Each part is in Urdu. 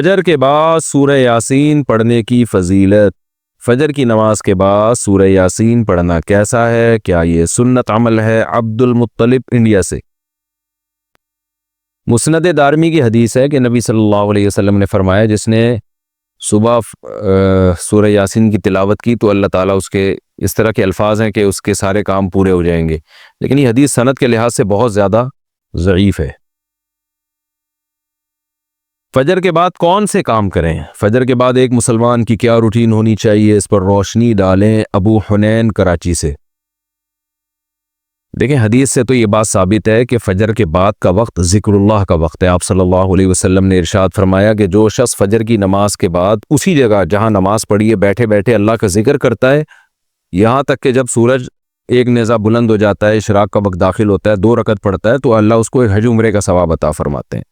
فجر کے بعد سورہ یاسین پڑھنے کی فضیلت۔ فجر کی نماز کے بعد سورہ یاسین پڑھنا کیسا ہے؟ کیا یہ سنت عمل ہے؟ عبد المطلب انڈیا سے۔ مسند دارمی کی حدیث ہے کہ نبی صلی اللہ علیہ وسلم نے فرمایا جس نے صبح سورہ یاسین کی تلاوت کی تو اللہ تعالیٰ اس کے اس طرح کے الفاظ ہیں کہ اس کے سارے کام پورے ہو جائیں گے، لیکن یہ حدیث سند کے لحاظ سے بہت زیادہ ضعیف ہے۔ فجر کے بعد کون سے کام کریں؟ فجر کے بعد ایک مسلمان کی کیا روٹین ہونی چاہیے، اس پر روشنی ڈالیں۔ ابو حنین کراچی سے۔ دیکھیں حدیث سے تو یہ بات ثابت ہے کہ فجر کے بعد کا وقت ذکر اللہ کا وقت ہے۔ آپ صلی اللہ علیہ وسلم نے ارشاد فرمایا کہ جو شخص فجر کی نماز کے بعد اسی جگہ جہاں نماز پڑھی ہے بیٹھے بیٹھے اللہ کا ذکر کرتا ہے یہاں تک کہ جب سورج ایک نیزہ بلند ہو جاتا ہے، اشراق کا وقت داخل ہوتا ہے، 2 رکعت پڑھتا ہے تو اللہ اس کو ایک حج عمرے کا ثواب عطا فرماتے ہیں۔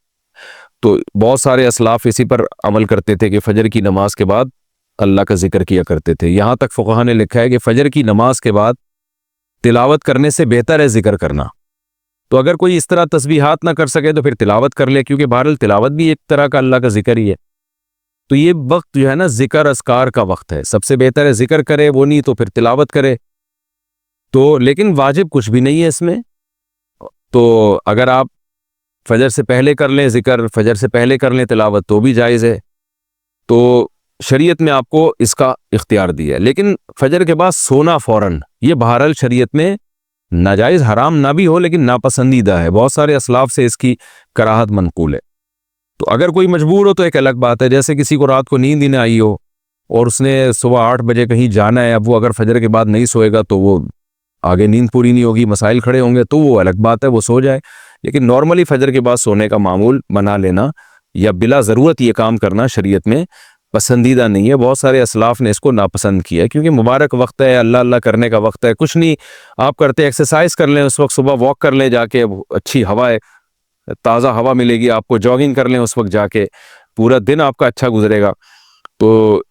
تو بہت سارے اسلاف اسی پر عمل کرتے تھے کہ فجر کی نماز کے بعد اللہ کا ذکر کیا کرتے تھے۔ یہاں تک فقہا نے لکھا ہے کہ فجر کی نماز کے بعد تلاوت کرنے سے بہتر ہے ذکر کرنا۔ تو اگر کوئی اس طرح تسبیحات نہ کر سکے تو پھر تلاوت کر لے، کیونکہ بہرحال تلاوت بھی ایک طرح کا اللہ کا ذکر ہی ہے۔ تو یہ وقت جو ہے نا ذکر اذکار کا وقت ہے، سب سے بہتر ہے ذکر کرے، وہ نہیں تو پھر تلاوت کرے۔ تو لیکن واجب کچھ بھی نہیں ہے اس میں۔ تو اگر آپ فجر سے پہلے کر لیں ذکر، فجر سے پہلے کر لیں تلاوت تو بھی جائز ہے۔ تو شریعت میں آپ کو اس کا اختیار دیا ہے، لیکن فجر کے بعد سونا فوراً یہ بہرحال شریعت میں ناجائز حرام نہ بھی ہو لیکن ناپسندیدہ ہے۔ بہت سارے اسلاف سے اس کی کراہت منقول ہے۔ تو اگر کوئی مجبور ہو تو ایک الگ بات ہے، جیسے کسی کو رات کو نیند ہی نہ آئی ہو اور اس نے صبح 8 بجے کہیں جانا ہے، اب وہ اگر فجر کے بعد نہیں سوئے گا تو وہ آگے نیند پوری نہیں ہوگی، مسائل کھڑے ہوں گے، تو وہ الگ بات ہے، وہ سو جائے۔ لیکن نارملی فجر کے بعد سونے کا معمول بنا لینا یا بلا ضرورت یہ کام کرنا شریعت میں پسندیدہ نہیں ہے۔ بہت سارے اسلاف نے اس کو ناپسند کیا ہے کیونکہ مبارک وقت ہے، اللہ اللہ کرنے کا وقت ہے۔ کچھ نہیں آپ کرتے ایکسرسائز کر لیں اس وقت، صبح واک کر لیں جا کے، اچھی ہوا ہے، تازہ ہوا ملے گی آپ کو، جاگنگ کر لیں اس وقت جا کے، پورا دن آپ کا اچھا گزرے گا۔ تو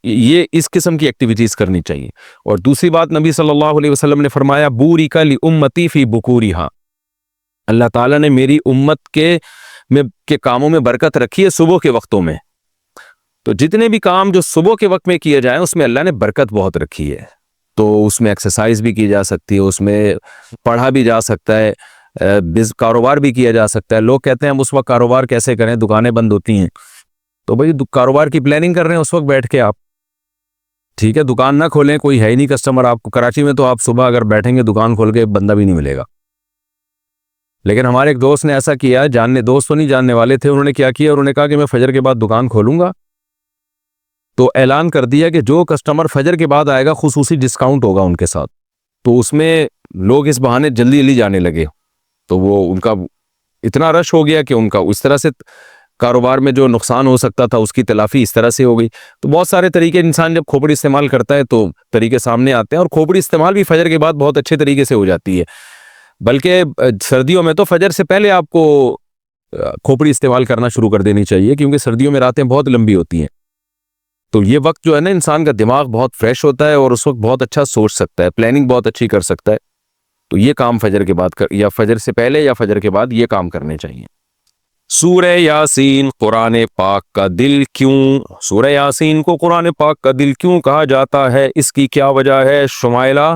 یہ اس قسم کی ایکٹیویٹیز کرنی چاہیے۔ اور دوسری بات نبی صلی اللہ علیہ وسلم نے فرمایا بورک لامتی فی بکورہا، اللہ تعالیٰ نے میری امت کے کاموں میں برکت رکھی ہے صبح کے وقتوں میں۔ تو جتنے بھی کام جو صبح کے وقت میں کیے جائیں اس میں اللہ نے برکت بہت رکھی ہے۔ تو اس میں ایکسرسائز بھی کی جا سکتی ہے، اس میں پڑھا بھی جا سکتا ہے، کاروبار بھی کیا جا سکتا ہے۔ لوگ کہتے ہیں ہم اس وقت کاروبار کیسے کریں، دکانیں بند ہوتی ہیں، تو بھائی کاروبار کی پلاننگ کر رہے ہیں اس وقت بیٹھ کے آپ، ٹھیک ہے، دکان نہ کھولیں، کوئی ہے ہی نہیں کسٹمر آپ کو۔ کراچی میں تو آپ صبح اگر بیٹھیں گے دکان کھول کے بندہ بھی نہیں ملے گا۔ لیکن ہمارے ایک دوست نے ایسا کیا، دوست تو نہیں جاننے والے تھے، انہوں نے کیا کیا، انہوں نے کہا کہ میں فجر کے بعد دکان کھولوں گا، تو اعلان کر دیا کہ جو کسٹمر فجر کے بعد آئے گا خصوصی ڈسکاؤنٹ ہوگا ان کے ساتھ۔ تو اس میں لوگ اس بہانے جلدی جلدی جانے لگے، تو وہ ان کا اتنا رش ہو گیا کہ ان کا اس طرح سے کاروبار میں جو نقصان ہو سکتا تھا اس کی تلافی اس طرح سے ہو گئی۔ تو بہت سارے طریقے، انسان جب کھوپڑی استعمال کرتا ہے تو طریقے سامنے آتے ہیں، اور کھوپڑی استعمال بھی فجر کے بعد بہت اچھے طریقے سے ہو جاتی ہے۔ بلکہ سردیوں میں تو فجر سے پہلے آپ کو کھوپڑی استعمال کرنا شروع کر دینی چاہیے، کیونکہ سردیوں میں راتیں بہت لمبی ہوتی ہیں۔ تو یہ وقت جو ہے نا انسان کا دماغ بہت فریش ہوتا ہے اور اس وقت بہت اچھا سوچ سکتا ہے، پلاننگ بہت اچھی کر سکتا ہے۔ تو یہ کام فجر کے بعد یا فجر سے پہلے یا فجر کے بعد یہ کام کرنے چاہیے۔ سورہ یاسین قرآن پاک کا دل کیوں؟ سورہ یاسین کو قرآن پاک کا دل کیوں کہا جاتا ہے، اس کی کیا وجہ ہے؟ شمائلہ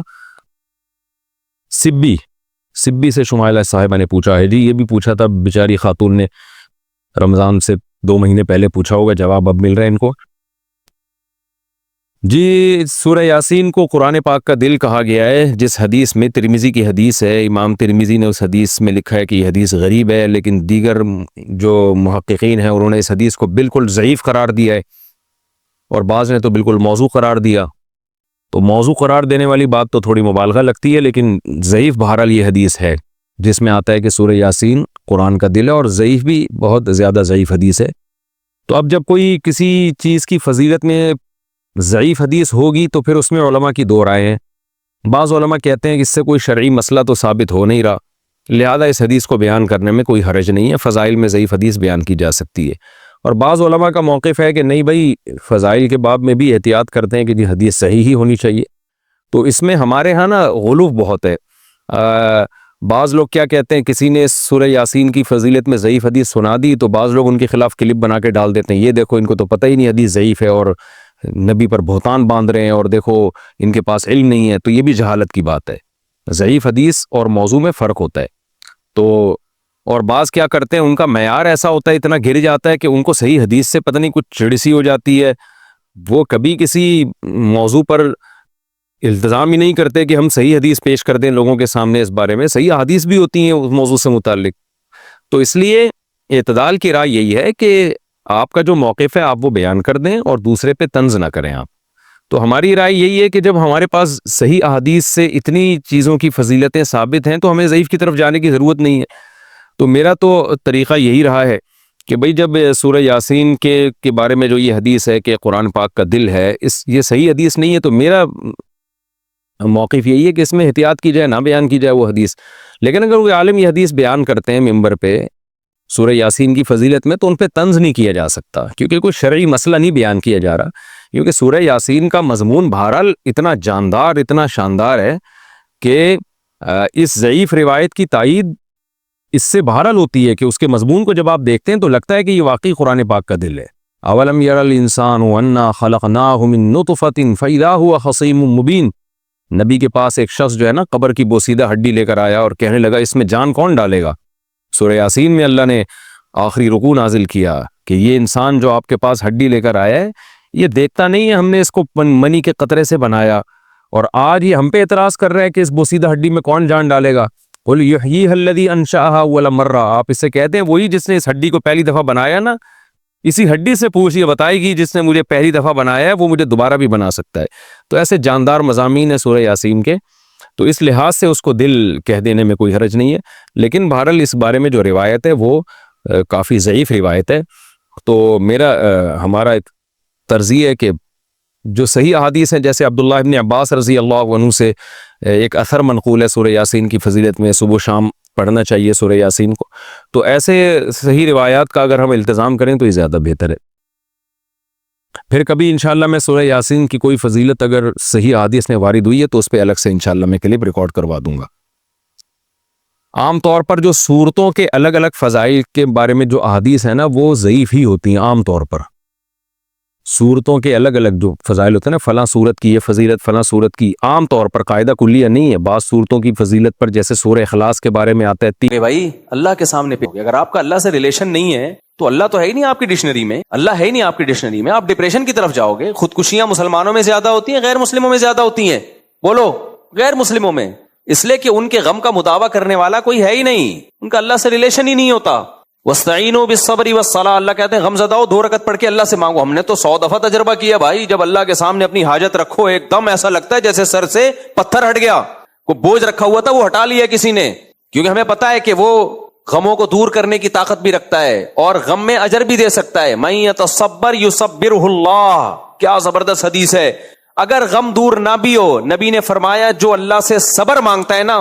سبی سے شمائلہ صاحبہ نے پوچھا ہے۔ جی یہ بھی پوچھا تھا بیچاری خاتون نے، رمضان سے 2 مہینے پہلے پوچھا ہوگا، جواب اب مل رہا ہے ان کو۔ جی سورہ یاسین کو قرآن پاک کا دل کہا گیا ہے، جس حدیث میں، ترمذی کی حدیث ہے، امام ترمذی نے اس حدیث میں لکھا ہے کہ یہ حدیث غریب ہے، لیکن دیگر جو محققین ہیں انہوں نے اس حدیث کو بالکل ضعیف قرار دیا ہے، اور بعض نے تو بالکل موضوع قرار دیا۔ تو موضوع قرار دینے والی بات تو تھوڑی مبالغہ لگتی ہے، لیکن ضعیف بہرحال یہ حدیث ہے جس میں آتا ہے کہ سورہ یاسین قرآن کا دل ہے، اور ضعیف بھی بہت زیادہ ضعیف حدیث ہے۔ تو اب جب کوئی کسی چیز کی فضیلت میں ضعیف حدیث ہوگی تو پھر اس میں علماء کی 2 رائے ہیں۔ بعض علماء کہتے ہیں کہ اس سے کوئی شرعی مسئلہ تو ثابت ہو نہیں رہا، لہذا اس حدیث کو بیان کرنے میں کوئی حرج نہیں ہے، فضائل میں ضعیف حدیث بیان کی جا سکتی ہے۔ اور بعض علماء کا موقف ہے کہ نہیں بھائی، فضائل کے باب میں بھی احتیاط کرتے ہیں کہ حدیث صحیح ہی ہونی چاہیے۔ تو اس میں ہمارے ہاں نا غلو بہت ہے، بعض لوگ کیا کہتے ہیں، کسی نے سورہ یاسین کی فضیلت میں ضعیف حدیث سنا دی تو بعض لوگ ان کے خلاف کلپ بنا کے ڈال دیتے ہیں، یہ دیکھو ان کو تو پتہ ہی نہیں حدیث ضعیف ہے اور نبی پر بہتان باندھ رہے ہیں، اور دیکھو ان کے پاس علم نہیں ہے. تو یہ بھی جہالت کی بات ہے. ضعیف حدیث اور موضوع میں فرق ہوتا ہے. تو اور بعض کیا کرتے ہیں، ان کا معیار ایسا ہوتا ہے، اتنا گر جاتا ہے کہ ان کو صحیح حدیث سے پتہ نہیں کچھ چڑسی ہو جاتی ہے. وہ کبھی کسی موضوع پر التزام ہی نہیں کرتے کہ ہم صحیح حدیث پیش کر دیں لوگوں کے سامنے. اس بارے میں صحیح حدیث بھی ہوتی ہیں اس موضوع سے متعلق. تو اس لیے اعتدال کی رائے یہی ہے کہ آپ کا جو موقف ہے آپ وہ بیان کر دیں اور دوسرے پہ طنز نہ کریں آپ. تو ہماری رائے یہی ہے کہ جب ہمارے پاس صحیح احادیث سے اتنی چیزوں کی فضیلتیں ثابت ہیں تو ہمیں ضعیف کی طرف جانے کی ضرورت نہیں ہے. تو میرا تو طریقہ یہی رہا ہے کہ بھئی جب سورہ یاسین کے بارے میں جو یہ حدیث ہے کہ قرآن پاک کا دل ہے، یہ صحیح حدیث نہیں ہے، تو میرا موقف یہی ہے کہ اس میں احتیاط کی جائے، نہ بیان کی جائے وہ حدیث. لیکن اگر کوئی عالم یہ حدیث بیان کرتے ہیں ممبر پہ سورہ یاسین کی فضیلت میں، تو ان پہ طنز نہیں کیا جا سکتا، کیونکہ کوئی شرعی مسئلہ نہیں بیان کیا جا رہا. کیونکہ سورہ یاسین کا مضمون بہرحال اتنا جاندار، اتنا شاندار ہے کہ اس ضعیف روایت کی تائید اس سے بہرحال ہوتی ہے کہ اس کے مضمون کو جب آپ دیکھتے ہیں تو لگتا ہے کہ یہ واقعی قرآن پاک کا دل ہے. اولم یر الانسان انا خلقناہ من نطفۃ فاذا هو خصیم مبین. نبی کے پاس ایک شخص جو ہے نا قبر کی بوسیدہ ہڈی لے کر آیا اور کہنے لگا اس میں جان کون ڈالے گا. سورہ یاسین میں اللہ نے آخری رکوع نازل کیا کہ یہ انسان جو آپ کے پاس ہڈی لے کر آیا ہے یہ دیکھتا نہیں ہے، ہم نے اس کو منی کے قطرے سے بنایا، اور آج یہ ہم پہ اعتراض کر رہا ہے کہ اس بوسیدہ ہڈی میں کون جان ڈالے گا. قل یحییھا الذی انشأھا اول مرہ. آپ اس سے کہتے ہیں وہی جس نے اس ہڈی کو پہلی دفعہ بنایا نا، اسی ہڈی سے پوچھیے، بتائے گی جس نے مجھے پہلی دفعہ بنایا ہے وہ مجھے دوبارہ بھی بنا سکتا ہے. تو ایسے جاندار مضامین ہیں سورہ یاسین کے، تو اس لحاظ سے اس کو دل کہہ دینے میں کوئی حرج نہیں ہے. لیکن بہرحال اس بارے میں جو روایت ہے وہ کافی ضعیف روایت ہے. تو ہمارا ایک ترجیح ہے کہ جو صحیح احادیث ہیں، جیسے عبداللہ ابن عباس رضی اللہ عنہ سے ایک اثر منقول ہے سورہ یاسین کی فضیلت میں، صبح و شام پڑھنا چاہیے سورہ یاسین کو. تو ایسے صحیح روایات کا اگر ہم التزام کریں تو یہ زیادہ بہتر ہے. پھر کبھی انشاءاللہ میں سورہ یاسین کی کوئی فضیلت اگر صحیح حدیث میں وارد ہوئی ہے تو اس پہ الگ سے انشاءاللہ میں کلپ ریکارڈ کروا دوں گا. عام طور پر جو صورتوں کے الگ الگ فضائل کے بارے میں جو احادیث ہیں نا وہ ضعیف ہی ہوتی ہیں. عام طور پر صورتوں کے الگ الگ جو فضائل ہوتے ہیں نا، فلاں صورت کی یہ فضیلت، فلاں صورت کی، عام طور پر قاعدہ کلیہ نہیں ہے. بعض صورتوں کی فضیلت پر جیسے سورہ اخلاص کے بارے میں آتا ہے بھائی اللہ کے سامنے پہ اگر آپ کا اللہ سے ریلیشن نہیں ہے تو اللہ تو ہے ہی نہیں آپ کی ڈکشنری میں، اللہ ہے ہی نہیں آپ کی ڈکشنری میں، آپ ڈپریشن کی طرف جاؤ گے. خودکشیاں مسلمانوں میں زیادہ ہوتی ہیں غیر مسلموں میں زیادہ ہوتی ہیں؟ بولو. غیر مسلموں میں، اس لیے کہ ان کے غم کا مداوع کرنے والا کوئی ہے ہی نہیں، ان کا اللہ سے ریلیشن ہی نہیں ہوتا. وَاسْتَعِينُوا بِالصَّبْرِ وَالصَّلَاةِ. اللہ کہتے ہیں غم زدہ ہو 2 رکعت پڑھ کے اللہ سے مانگو. ہم نے تو 100 دفعہ تجربہ کیا بھائی، جب اللہ کے سامنے اپنی حاجت رکھو ایک دم ایسا لگتا ہے جیسے سر سے پتھر ہٹ گیا، کوئی بوجھ رکھا ہوا تھا وہ ہٹا لیا کسی نے. کیونکہ ہمیں پتا ہے کہ وہ غموں کو دور کرنے کی طاقت بھی رکھتا ہے اور غم میں اجر بھی دے سکتا ہے. مَن يَتَصَبَّرْ يُصَبِّرْهُ اللَّهُ. کیا زبردست حدیث ہے. اگر غم دور نہ بھی ہو، نبی نے فرمایا جو اللہ سے صبر مانگتا ہے نا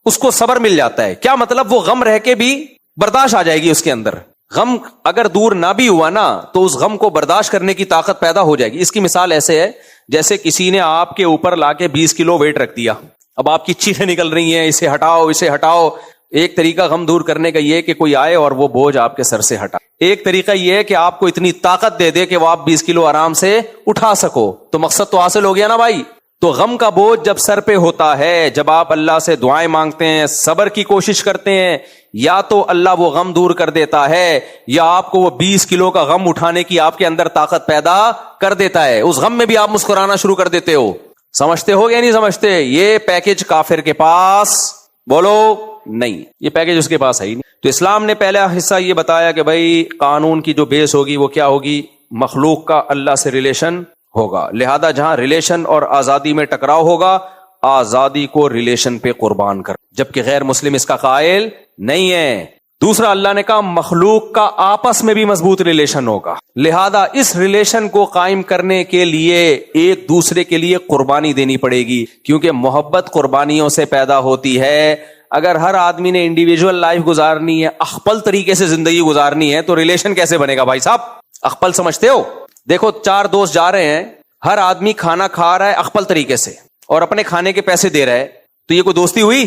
اس کو صبر مل جاتا ہے. کیا مطلب؟ وہ غم رہ کے بھی برداشت آ جائے گی اس کے اندر. غم اگر دور نہ بھی ہوا نا تو اس غم کو برداشت کرنے کی طاقت پیدا ہو جائے گی. اس کی مثال ایسے ہے جیسے کسی نے آپ کے اوپر لا کے 20 کلو ویٹ رکھ دیا، اب آپ کی چیخیں نکل رہی ہیں اسے ہٹاؤ اسے ہٹاؤ. ایک طریقہ غم دور کرنے کا یہ ہے کہ کوئی آئے اور وہ بوجھ آپ کے سر سے ہٹا. ایک طریقہ یہ ہے کہ آپ کو اتنی طاقت دے دے کہ وہ آپ 20 کلو آرام سے اٹھا سکو. تو مقصد تو حاصل ہو گیا نا بھائی. تو غم کا بوجھ جب سر پہ ہوتا ہے، جب آپ اللہ سے دعائیں مانگتے ہیں، صبر کی کوشش کرتے ہیں، یا تو اللہ وہ غم دور کر دیتا ہے یا آپ کو وہ 20 کلو کا غم اٹھانے کی آپ کے اندر طاقت پیدا کر دیتا ہے. اس غم میں بھی آپ مسکرانا شروع کر دیتے ہو. سمجھتے ہو یا نہیں سمجھتے؟ یہ پیکج کافر کے پاس بولو نہیں، یہ پیکج اس کے پاس ہے ہی نہیں. تو اسلام نے پہلا حصہ یہ بتایا کہ بھائی قانون کی جو بیس ہوگی وہ کیا ہوگی؟ مخلوق کا اللہ سے ریلیشن ہوگا. لہذا جہاں ریلیشن اور آزادی میں ٹکراؤ ہوگا، آزادی کو ریلیشن پہ قربان کر، جبکہ غیر مسلم اس کا قائل نہیں ہے. دوسرا اللہ نے کہا مخلوق کا آپس میں بھی مضبوط ریلیشن ہوگا، لہذا اس ریلیشن کو قائم کرنے کے لیے ایک دوسرے کے لیے قربانی دینی پڑے گی، کیونکہ محبت قربانیوں سے پیدا ہوتی ہے. اگر ہر آدمی نے انڈیویجول لائف گزارنی ہے، اخپل طریقے سے زندگی گزارنی ہے، تو ریلیشن کیسے بنے گا بھائی صاحب؟ اخپل سمجھتے ہو؟ دیکھو 4 دوست جا رہے ہیں، ہر آدمی کھانا کھا رہا ہے اخپل طریقے سے اور اپنے کھانے کے پیسے دے رہا ہے، تو یہ کوئی دوستی ہوئی؟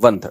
1/3।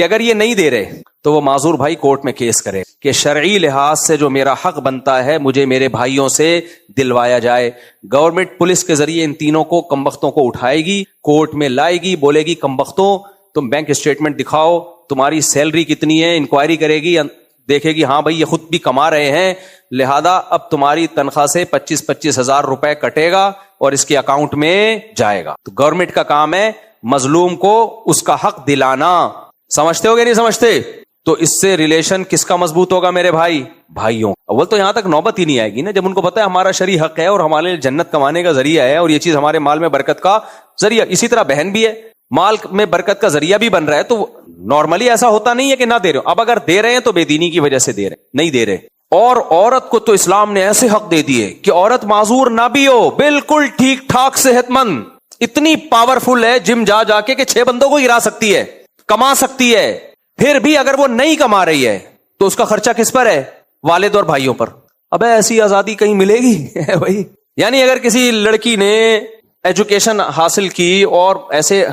کہ اگر یہ نہیں دے رہے تو وہ معذور بھائی کورٹ میں کیس کرے کہ شرعی لحاظ سے جو میرا حق بنتا ہے مجھے میرے بھائیوں سے دلوایا جائے. گورنمنٹ پولیس کے ذریعے ان تینوں کو کمبختوں کو اٹھائے گی, کورٹ میں لائے گی, بولے گی کمبختوں تم بینک اسٹیٹمنٹ دکھاؤ, تمہاری سیلری کتنی ہے, انکوائری کرے گی, دیکھے گی ہاں بھائی یہ خود بھی کما رہے ہیں, لہذا اب تمہاری تنخواہ سے 25,000 ہزار روپے کٹے گا اور اس کے اکاؤنٹ میں جائے گا. تو گورنمنٹ کا کام ہے مظلوم کو اس کا حق دلانا. سمجھتے ہو گے نہیں سمجھتے؟ تو اس سے ریلیشن کس کا مضبوط ہوگا میرے بھائی؟ بھائیوں. اول تو یہاں تک نوبت ہی نہیں آئے گی نا, جب ان کو پتا ہے ہمارا شرعی حق ہے اور ہمارے جنت کمانے کا ذریعہ ہے اور یہ چیز ہمارے مال میں برکت کا ذریعہ. اسی طرح بہن بھی ہے, مال میں برکت کا ذریعہ بھی بن رہا ہے. تو نارملی ایسا ہوتا نہیں ہے کہ نہ دے رہے ہو. اب اگر دے رہے ہیں تو بے دینی کی وجہ سے دے رہے, نہیں دے رہے. اور عورت کو تو اسلام نے ایسے حق دے دیے کہ عورت معذور نہ بھی ہو, بالکل ٹھیک ٹھاک صحت مند, اتنی پاورفل ہے جم جا جا کے کہ 6 بندوں کو گرا سکتی ہے, کما سکتی ہے. پھر بھی اگر وہ نہیں کما رہی ہے تو اس کا خرچہ کس پر ہے؟ والد اور بھائیوں پر. ابے ایسی آزادی کہیں ملے گی بھائی؟ یعنی اگر کسی لڑکی نے ایجوکیشن حاصل کی, اور ایسے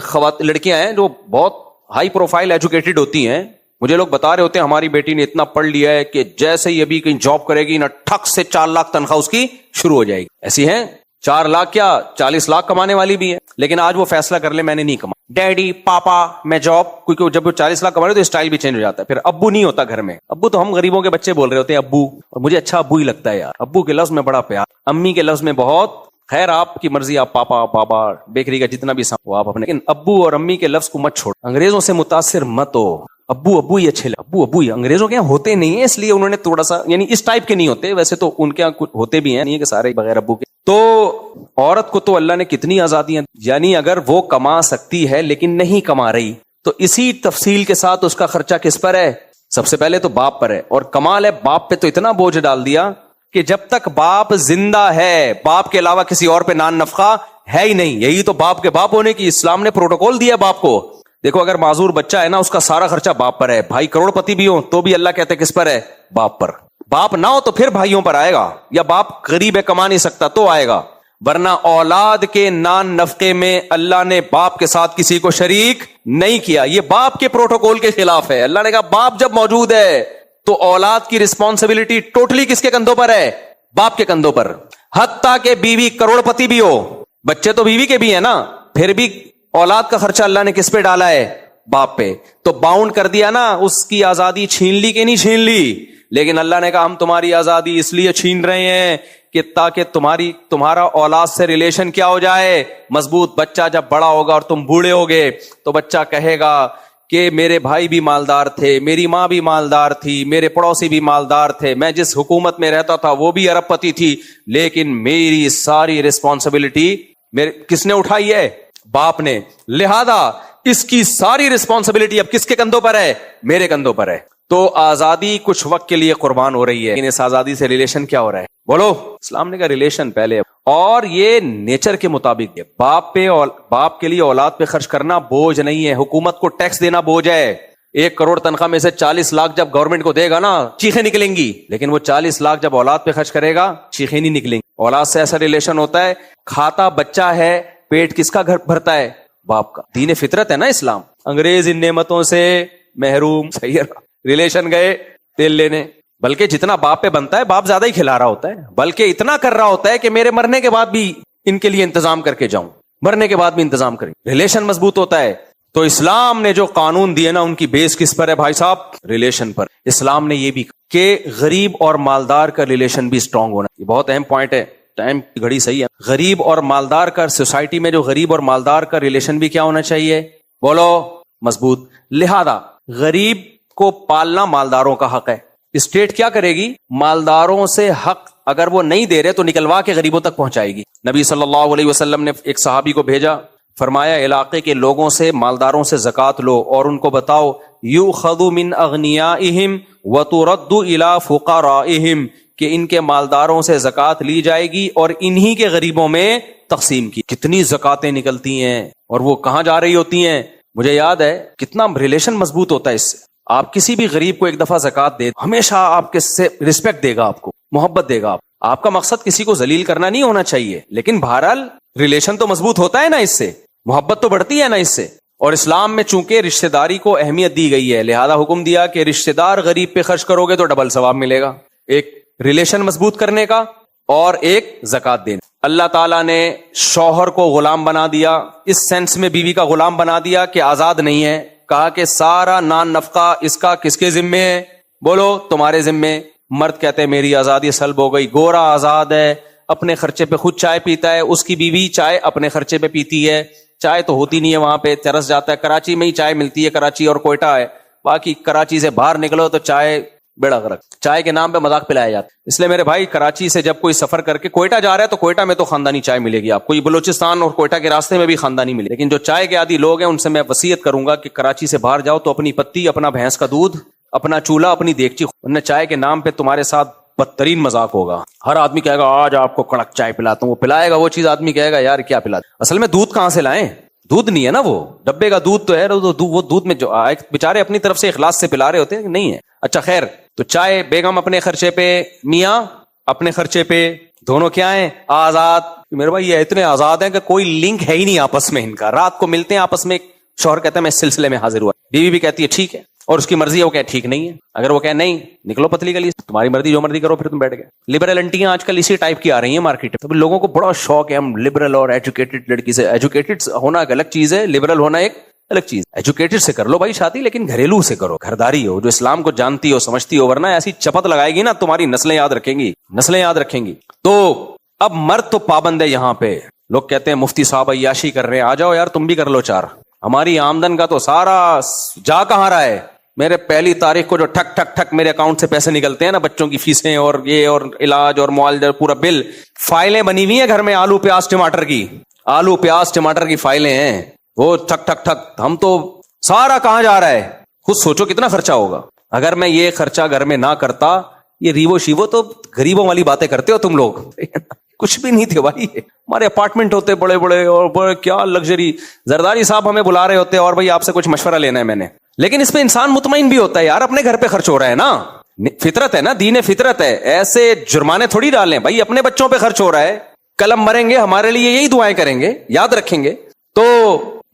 لڑکیاں ہیں جو بہت ہائی پروفائل ایجوکیٹڈ ہوتی ہیں, مجھے لوگ بتا رہے ہوتے ہیں ہماری بیٹی نے اتنا پڑھ لیا ہے کہ جیسے ہی ابھی کہیں جاب کرے گی نا ٹھک سے 4 لاکھ تنخواہ اس کی شروع ہو جائے گی. ایسی ہیں 4 لاکھ کیا 40 لاکھ کمانے والی بھی ہے, لیکن آج وہ فیصلہ کر لے میں نے نہیں کما, ڈیڈی پاپا میں جاب, کیونکہ جب وہ 40 لاکھ کما رہے تو اسٹائل بھی چینج ہو جاتا ہے. پھر ابو نہیں ہوتا گھر میں, ابو تو ہم غریبوں کے بچے بول رہے ہوتے ہیں ابو, اور مجھے اچھا ابو ہی لگتا ہے یار, ابو کے لفظ میں بڑا پیار, امی کے لفظ میں بہت. خیر آپ کی مرضی, آپ پاپا بابا بیکری کا جتنا بھی وہ آپ اپنے, لیکن ابو اور امی کے لفظ کو مت چھوڑ, انگریزوں سے متاثر مت ہو. ابو ابو ہی اچھے لگے, ابو ابو ہی. انگریزوں کے یہاں ہوتے نہیں ہیں اس لیے انہوں نے تھوڑا سا, یعنی اس ٹائپ کے نہیں ہوتے, ویسے تو ان کے یہاں ہوتے بھی ہیں, نہیں ہے کہ سارے بغیر ابو کے. تو عورت کو تو اللہ نے کتنی آزادیاں, یعنی اگر وہ کما سکتی ہے لیکن نہیں کما رہی تو اسی تفصیل کے ساتھ اس کا خرچہ کس پر ہے؟ سب سے پہلے تو باپ پر ہے. اور کمال ہے باپ پہ تو اتنا بوجھ ڈال دیا کہ جب تک باپ زندہ ہے باپ کے علاوہ کسی اور پہ نان نفقہ ہے ہی نہیں. یہی تو باپ کے باپ ہونے کی اسلام نے پروٹوکول دیا باپ کو. دیکھو اگر معذور بچہ ہے نا, اس کا سارا خرچہ باپ پر ہے. بھائی کروڑ پتی بھی ہو تو بھی اللہ کہتے کس پر ہے؟ باپ پر. باپ نہ ہو تو پھر بھائیوں پر آئے گا, یا باپ غریب ہے کما نہیں سکتا تو آئے گا, ورنہ اولاد کے نان نفقے میں اللہ نے باپ کے ساتھ کسی کو شریک نہیں کیا. یہ باپ کے پروٹوکول کے خلاف ہے. اللہ نے کہا باپ جب موجود ہے تو اولاد کی رسپانسبلٹی ٹوٹلی کس کے کندھوں پر ہے؟ باپ کے کندھوں پر. حتیٰ کہ بیوی کروڑ پتی بھی ہو, بچے تو بیوی کے بھی ہیں نا, پھر بھی اولاد کا خرچہ اللہ نے کس پہ ڈالا ہے؟ باپ پہ. تو باؤنڈ کر دیا نا, اس کی آزادی چھین لی کہ نہیں چھین لی؟ لیکن اللہ نے کہا ہم تمہاری آزادی اس لیے چھین رہے ہیں کہ تاکہ تمہارا اولاد سے ریلیشن کیا ہو جائے؟ مضبوط. بچہ جب بڑا ہوگا اور تم بوڑھے ہوگے تو بچہ کہے گا کہ میرے بھائی بھی مالدار تھے, میری ماں بھی مالدار تھی, میرے پڑوسی بھی مالدار تھے, میں جس حکومت میں رہتا تھا وہ بھی ارب پتی تھی, لیکن میری ساری رسپانسبلٹی کس نے اٹھائی ہے؟ باپ نے. لہذا اس کی ساری رسپانسبلٹی اب کس کے کندھوں پر ہے؟ میرے کندھوں پر ہے. تو آزادی کچھ وقت کے لیے قربان ہو رہی ہے, لیکن اس آزادی سے ریلیشن کیا ہو رہا ہے؟ بولو. اسلام نے کہا ریلیشن پہلے, اور یہ نیچر کے مطابق ہے. باپ کے لیے اولاد پہ خرچ کرنا بوجھ نہیں ہے. حکومت کو ٹیکس دینا بوجھ ہے. 1 کروڑ تنخواہ میں سے 40 لاکھ جب گورنمنٹ کو دے گا نا چیخیں نکلیں گی, لیکن وہ 40 لاکھ جب اولاد پہ خرچ کرے گا چیخیں نہیں نکلیں گی. اولاد سے ایسا ریلیشن ہوتا ہے, کھاتا بچہ ہے, پیٹ کس کا گھر بھرتا ہے؟ باپ کا. دین فطرت ہے نا اسلام. انگریز ان نعمتوں سے محروم. صحیح ہے, ریلیشن گئے تیل لینے, بلکہ جتنا باپ پہ بنتا ہے باپ زیادہ ہی کھلا رہا ہوتا ہے, بلکہ اتنا کر رہا ہوتا ہے کہ میرے مرنے کے بعد بھی ان کے لیے انتظام کر کے جاؤں, مرنے کے بعد بھی انتظام کریں. ریلیشن مضبوط ہوتا ہے. تو اسلام نے جو قانون دیے نا ان کی بیس کس پر ہے بھائی صاحب؟ ریلیشن پر. اسلام نے یہ بھی کہ غریب اور مالدار کا ریلیشن بھی سٹرونگ ہونا. یہ بہت اہم پوائنٹ ہے. ٹائم کی گھڑی صحیح ہے. غریب اور مالدار کا, سوسائٹی میں جو غریب اور مالدار کا ریلیشن بھی کیا ہونا چاہیے؟ بولو. مضبوط. لہذا غریب کو پالنا مالداروں کا حق ہے. اسٹیٹ کیا کرے گی؟ مالداروں سے حق اگر وہ نہیں دے رہے تو نکلوا کے غریبوں تک پہنچائے گی. نبی صلی اللہ علیہ وسلم نے ایک صحابی کو بھیجا, فرمایا علاقے کے لوگوں سے, مالداروں سے زکوٰۃ لو اور ان کو بتاؤ یؤخذ من اغنیائہم وترد الی فقرائہم, کہ ان کے مالداروں سے زکوٰۃ لی جائے گی اور انہی کے غریبوں میں تقسیم کی. کتنی زکاتیں نکلتی ہیں اور وہ کہاں جا رہی ہوتی ہیں؟ مجھے یاد ہے کتنا ریلیشن مضبوط ہوتا ہے اس سے. آپ کسی بھی غریب کو ایک دفعہ زکوٰۃ دے, ہمیشہ آپ کے سے رسپیکٹ دے گا, آپ کو محبت دے گا. آپ کا مقصد کسی کو ذلیل کرنا نہیں ہونا چاہیے, لیکن بہرحال ریلیشن تو مضبوط ہوتا ہے نا, اس سے محبت تو بڑھتی ہے نا اس سے. اور اسلام میں چونکہ رشتہ داری کو اہمیت دی گئی ہے، لہذا حکم دیا کہ رشتہ دار غریب پہ خرچ کرو گے تو ڈبل ثواب ملے گا، ایک ریلیشن مضبوط کرنے کا اور ایک زکوٰۃ دینے۔ اللہ تعالیٰ نے شوہر کو غلام بنا دیا، اس سینس میں بیوی کا غلام بنا دیا کہ آزاد نہیں ہے، کہا کہ سارا نان نفقہ اس کا کس کے ذمے ہے؟ بولو تمہارے ذمے۔ مرد کہتے ہیں میری آزادی سلب ہو گئی، گورا آزاد ہے، اپنے خرچے پہ خود چائے پیتا ہے، اس کی بیوی چائے اپنے خرچے پہ پیتی ہے، چائے تو ہوتی نہیں ہے وہاں پہ، ترس جاتا ہے، کراچی میں ہی چائے ملتی ہے، کراچی اور کوئٹہ ہے، باقی کراچی سے باہر نکلو تو چائے بیڑا غرق، چائے کے نام پہ مذاق پلایا جاتا ہے۔ اس لیے میرے بھائی کراچی سے جب کوئی سفر کر کے کوئٹہ جا رہا ہے تو کوئٹہ میں تو خاندانی چائے ملے گی آپ کو، یہ بلوچستان اور کوئٹہ کے راستے میں بھی خاندانی ملے، لیکن جو چائے کے عادی لوگ ہیں ان سے میں وصیت کروں گا کہ کراچی سے باہر جاؤ تو اپنی پتی، اپنا بھینس کا دودھ، اپنا چولہا، اپنی دیگچی، ورنہ چائے کے نام پہ تمہارے ساتھ بدترین مذاق ہوگا۔ ہر آدمی کہے گا آج آپ کو کڑک چائے پلاتا ہوں، وہ پلائے گا وہ چیز، آدمی کہے گا یار کیا پلاتا، اصل میں دودھ کہاں سے لائیں؟ دودھ نہیں ہے نا، وہ ڈبے کا دودھ تو ہے، وہ دودھ میں جو بیچارے اپنی طرف سے اخلاص سے پلا رہے ہوتے ہیں، نہیں ہے۔ اچھا خیر، تو چائے بیگم اپنے خرچے پہ، میاں اپنے خرچے پہ، دونوں کیا ہیں؟ آزاد۔ میرے بھائی یہ اتنے آزاد ہیں کہ کوئی لنک ہے ہی نہیں آپس میں ان کا، رات کو ملتے ہیں آپس میں، شوہر کہتا ہے میں اس سلسلے میں حاضر ہوا، بیوی بھی کہتی ہے ٹھیک ہے، اور اس کی مرضی ہے، وہ کہے ٹھیک نہیں ہے، اگر وہ کہے نہیں نکلو پتلی گلی، تمہاری مرضی، جو مرضی کرو، پھر تم بیٹھ گئے۔ لبرل انٹیاں آج کل اسی ٹائپ کی آ رہی ہیں مارکیٹ میں، تو لوگوں کو بڑا شوق ہے ہم لبرل اور ایجوکیٹڈ لڑکی سے، ایجوکیٹڈ ہونا ایک الگ چیز ہے، لبرل ہونا ایک الگ چیز۔ ایجوکیٹڈ سے کر لو بھائی شادی، لیکن گھریلو سے کرو، گھرداری ہو، جو اسلام کو جانتی ہو سمجھتی ہو، ورنہ ایسی چپت لگائے گی نا تمہاری نسلیں یاد رکھیں گی، نسلیں یاد رکھیں گی۔ تو اب مرد تو پابند ہے یہاں پہ، لوگ کہتے ہیں مفتی صاحب عیاشی کر رہے ہیں، آ جاؤ یار تم بھی کر لو چار، ہماری آمدن کا تو سارا جا کہاں رہا ہے؟ میرے پہلی تاریخ کو جو ٹھک ٹھک ٹھک میرے اکاؤنٹ سے پیسے نکلتے ہیں نا، بچوں کی فیسیں اور یہ اور علاج اور معالجہ، پورا بل، فائلیں بنی ہوئی ہیں گھر میں، آلو پیاز ٹماٹر کی، آلو پیاز ٹماٹر کی فائلیں ہیں، وہ ٹھک ٹھک ٹھک، ہم تو سارا کہاں جا رہا ہے؟ خود سوچو کتنا خرچہ ہوگا۔ اگر میں یہ خرچہ گھر میں نہ کرتا، یہ ریوو شیوو تو غریبوں والی باتیں کرتے ہو تم لوگ، کچھ بھی نہیں تھے بھائی، ہمارے اپارٹمنٹ ہوتے بڑے بڑے اور بڑے کیا لگژری، زرداری صاحب ہمیں بلا رہے ہوتے اور بھائی آپ سے کچھ مشورہ لینا ہے میں نے، لیکن اس پہ انسان مطمئن بھی ہوتا ہے یار اپنے گھر پہ خرچ ہو رہا ہے نا، فطرت ہے نا، دین فطرت ہے، ایسے جرمانے تھوڑی ڈالیں بھائی، اپنے بچوں پہ خرچ ہو رہا ہے، کل ہم مریں گے ہمارے لیے یہی دعائیں کریں گے، یاد رکھیں گے۔ تو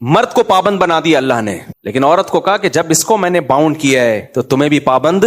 مرد کو پابند بنا دیا اللہ نے، لیکن عورت کو کہا کہ جب اس کو میں نے باؤنڈ کیا ہے تو تمہیں بھی پابند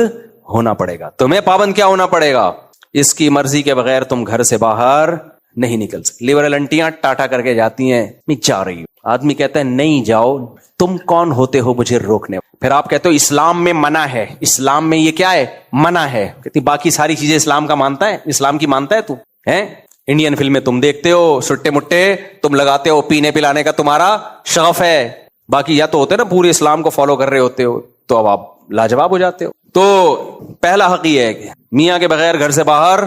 ہونا پڑے گا، تمہیں پابند کیا ہونا پڑے گا؟ اس کی مرضی کے بغیر تم گھر سے باہر نہیں نکل سکتے۔ لبرل انٹیاں ٹاٹا کر کے جاتی ہیں میں جا رہی ہوں، آدمی کہتا ہے نہیں جاؤ، تم کون ہوتے ہو مجھے روکنے؟ پھر آپ کہتے ہو اسلام میں منع ہے، اسلام میں یہ کیا ہے؟ منع ہے، کہتی باقی ساری چیزیں اسلام کا مانتا ہے، اسلام کی مانتا ہے تو ہے؟ انڈین فلمیں تم دیکھتے ہو، سٹے مٹے تم لگاتے ہو، پینے پلانے کا تمہارا شغف ہے، باقی یا تو ہوتے نا پورے اسلام کو فالو کر رہے ہوتے ہو، تو اب آپ لاجواب ہو جاتے ہو۔ تو پہلا حق یہ ہے کہ میاں کے بغیر گھر سے باہر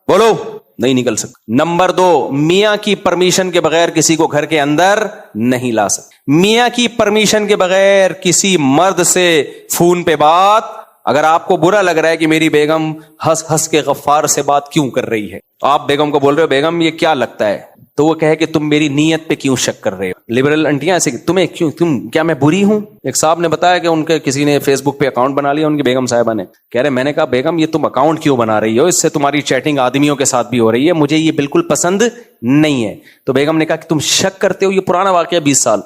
بولو نہیں نکل سکتے۔ نمبر 2، میاں کی پرمیشن کے بغیر کسی کو گھر کے اندر نہیں لا سکتے۔ میاں کی پرمیشن کے بغیر کسی مرد سے فون پہ بات، اگر آپ کو برا لگ رہا ہے کہ میری بیگم ہنس ہنس کے غفار سے بات کیوں کر رہی ہے، آپ بیگم کو بول رہے ہو بیگم یہ کیا لگتا ہے، تو وہ کہے کہ تم میری نیت پہ کیوں شک کر رہے ہو۔ لبرل انٹیاں ایسے تمہیں کیوں، کیا میں بری ہوں؟ ایک صاحب نے بتایا کہ ان کے کسی نے فیس بک پہ اکاؤنٹ بنا لیا، ان کی بیگم صاحبہ نے، کہہ رہے میں نے کہا بیگم یہ تم اکاؤنٹ کیوں بنا رہی ہو، اس سے تمہاری چیٹنگ آدمیوں کے ساتھ بھی ہو رہی ہے، مجھے یہ بالکل پسند نہیں ہے۔ تو بیگم نے کہا کہ تم شک کرتے ہو، یہ پرانا واقعہ 20 سال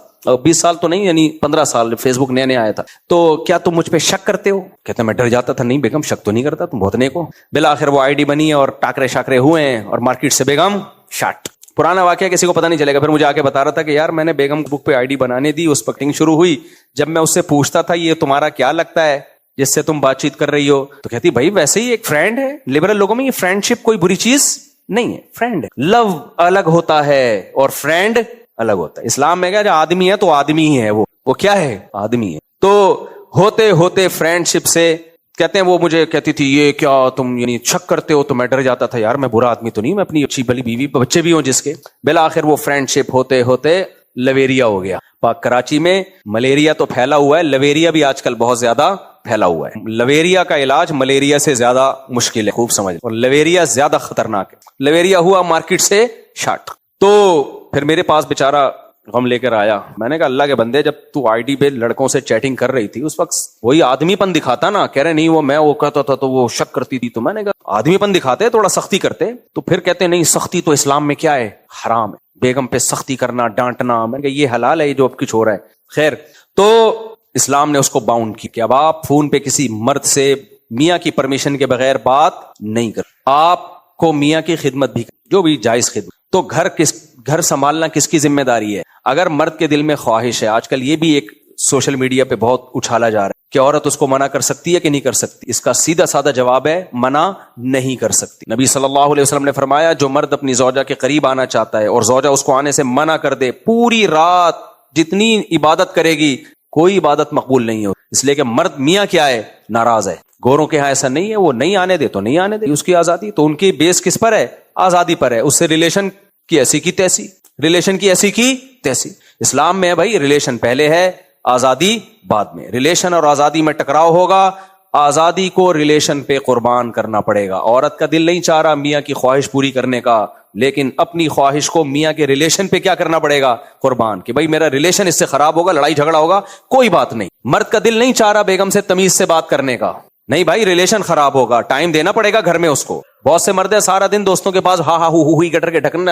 تو نہیں، یعنی 15 سال، فیس بک نیا آیا تھا، تو کیا تم مجھ پہ شک کرتے ہو؟ کہتے ہیں میں ڈر جاتا تھا۔ نہیں بیگم شک تو نہیں کرتا، تم بہت نیک ہو۔ بالآخر وہ آئی ڈی بنی اور ٹاکرے شاکرے ہوئے ہیں اور مارکیٹ سے بیگم شاٹ۔ پرانا واقعہ کسی کو پتہ نہیں چلے گا۔ پھر مجھے آ کے بتا رہا تھا کہ یار میں نے بیگم بک پہ آئی ڈی بنانے دی، اس پکٹنگ شروع ہوئی، جب میں اس سے پوچھتا تھا یہ تمہارا کیا لگتا ہے جس سے تم بات چیت کر رہی ہو، تو کہتی بھائی ویسے ہی ایک فرینڈ ہے۔ لبرل لوگوں میں یہ فرینڈ شپ کوئی بری چیز نہیں ہے، فرینڈ ہے، لو الگ ہوتا ہے اور فرینڈ الگ ہوتا ہے۔ اسلام میں کیا جو آدمی ہے تو آدمی ہی ہے، وہ کیا ہے؟ آدمی ہے۔ تو ہوتے ہوتے فرینڈ شپ سے کہتے ہیں وہ مجھے کہتی تھی یہ کیا تم یعنی شک کرتے ہو، تو میں ڈر جاتا تھا یار میں برا آدمی تو نہیں، میں اپنی اچھی بلی بیوی بچے بھی ہوں جس کے۔ بالآخر وہ فرینڈ شپ ہوتے ہوتے لویریا ہو گیا۔ پاک کراچی میں ملیریا تو پھیلا ہوا ہے، لویریا بھی آج کل بہت زیادہ پھیلا ہوا ہے۔ لویریا کا علاج ملیریا سے زیادہ مشکل ہے، خوب سمجھ، اور لویریا زیادہ خطرناک ہے۔ لویریا ہوا مارکیٹ سے شاٹ، تو پھر میرے پاس بیچارہ غم لے کر آیا۔ میں نے کہا اللہ کے بندے جب تو آئی ڈی پہ لڑکوں سے چیٹنگ کر رہی تھی اس وقت وہی آدمی پن دکھاتا نا، کہہ رہے نہیں وہ میں وہ کہتا تھا تو وہ شک کرتی تھی، تو میں نے کہا آدمی پن دکھاتے تھوڑا سختی کرتے، تو پھر کہتے نہیں سختی تو اسلام میں کیا ہے؟ حرام ہے، بیگم پہ سختی کرنا ڈانٹنا۔ میں نے کہا یہ حلال ہے جو اب کچھ ہو رہا ہے؟ خیر، تو اسلام نے اس کو باؤنڈ کی کہ اب آپ فون پہ کسی مرد سے میاں کی پرمیشن کے بغیر بات نہیں کر، آپ کو میاں کی خدمت بھی جو بھی جائز خدمت. تو گھر سنبھالنا کس کی ذمہ داری ہے؟ اگر مرد کے دل میں خواہش ہے، آج کل یہ بھی ایک سوشل میڈیا پہ بہت اچھالا جا رہا ہے کہ عورت اس کو منع کر سکتی ہے کہ نہیں کر سکتی، اس کا سیدھا سادہ جواب ہے منع نہیں کر سکتی. نبی صلی اللہ علیہ وسلم نے فرمایا جو مرد اپنی زوجہ کے قریب آنا چاہتا ہے اور زوجہ اس کو آنے سے منع کر دے، پوری رات جتنی عبادت کرے گی کوئی عبادت مقبول نہیں ہو، اس لیے کہ مرد میاں کیا ہے؟ ناراض ہے. گوروں کے ہاں ایسا نہیں ہے، وہ نہیں آنے دے تو نہیں آنے دے، اس کی آزادی. تو ان کی بیس کس پر ہے؟ آزادی پر ہے. اس سے ریلیشن کی ایسی کی تیسی، ریلیشن کی ایسی کی تیسی. اسلام میں بھائی ریلیشن پہلے ہے، آزادی بعد میں. ریلیشن اور آزادی میں ٹکراؤ ہوگا، آزادی کو ریلیشن پہ قربان کرنا پڑے گا. عورت کا دل نہیں چاہ رہا میاں کی خواہش پوری کرنے کا، لیکن اپنی خواہش کو میاں کے ریلیشن پہ کیا کرنا پڑے گا؟ قربان. کہ بھائی میرا ریلیشن اس سے خراب ہوگا، لڑائی جھگڑا ہوگا، کوئی بات نہیں. مرد کا دل نہیں چاہ رہا بیگم سے تمیز سے بات کرنے کا، نہیں بھائی ریلیشن خراب ہوگا، ٹائم دینا پڑے گا گھر میں اس کو. بہت سے مرد ہیں سارا دن دوستوں کے پاس ہاں ہاں ہوئی گٹر کے ڈھکن،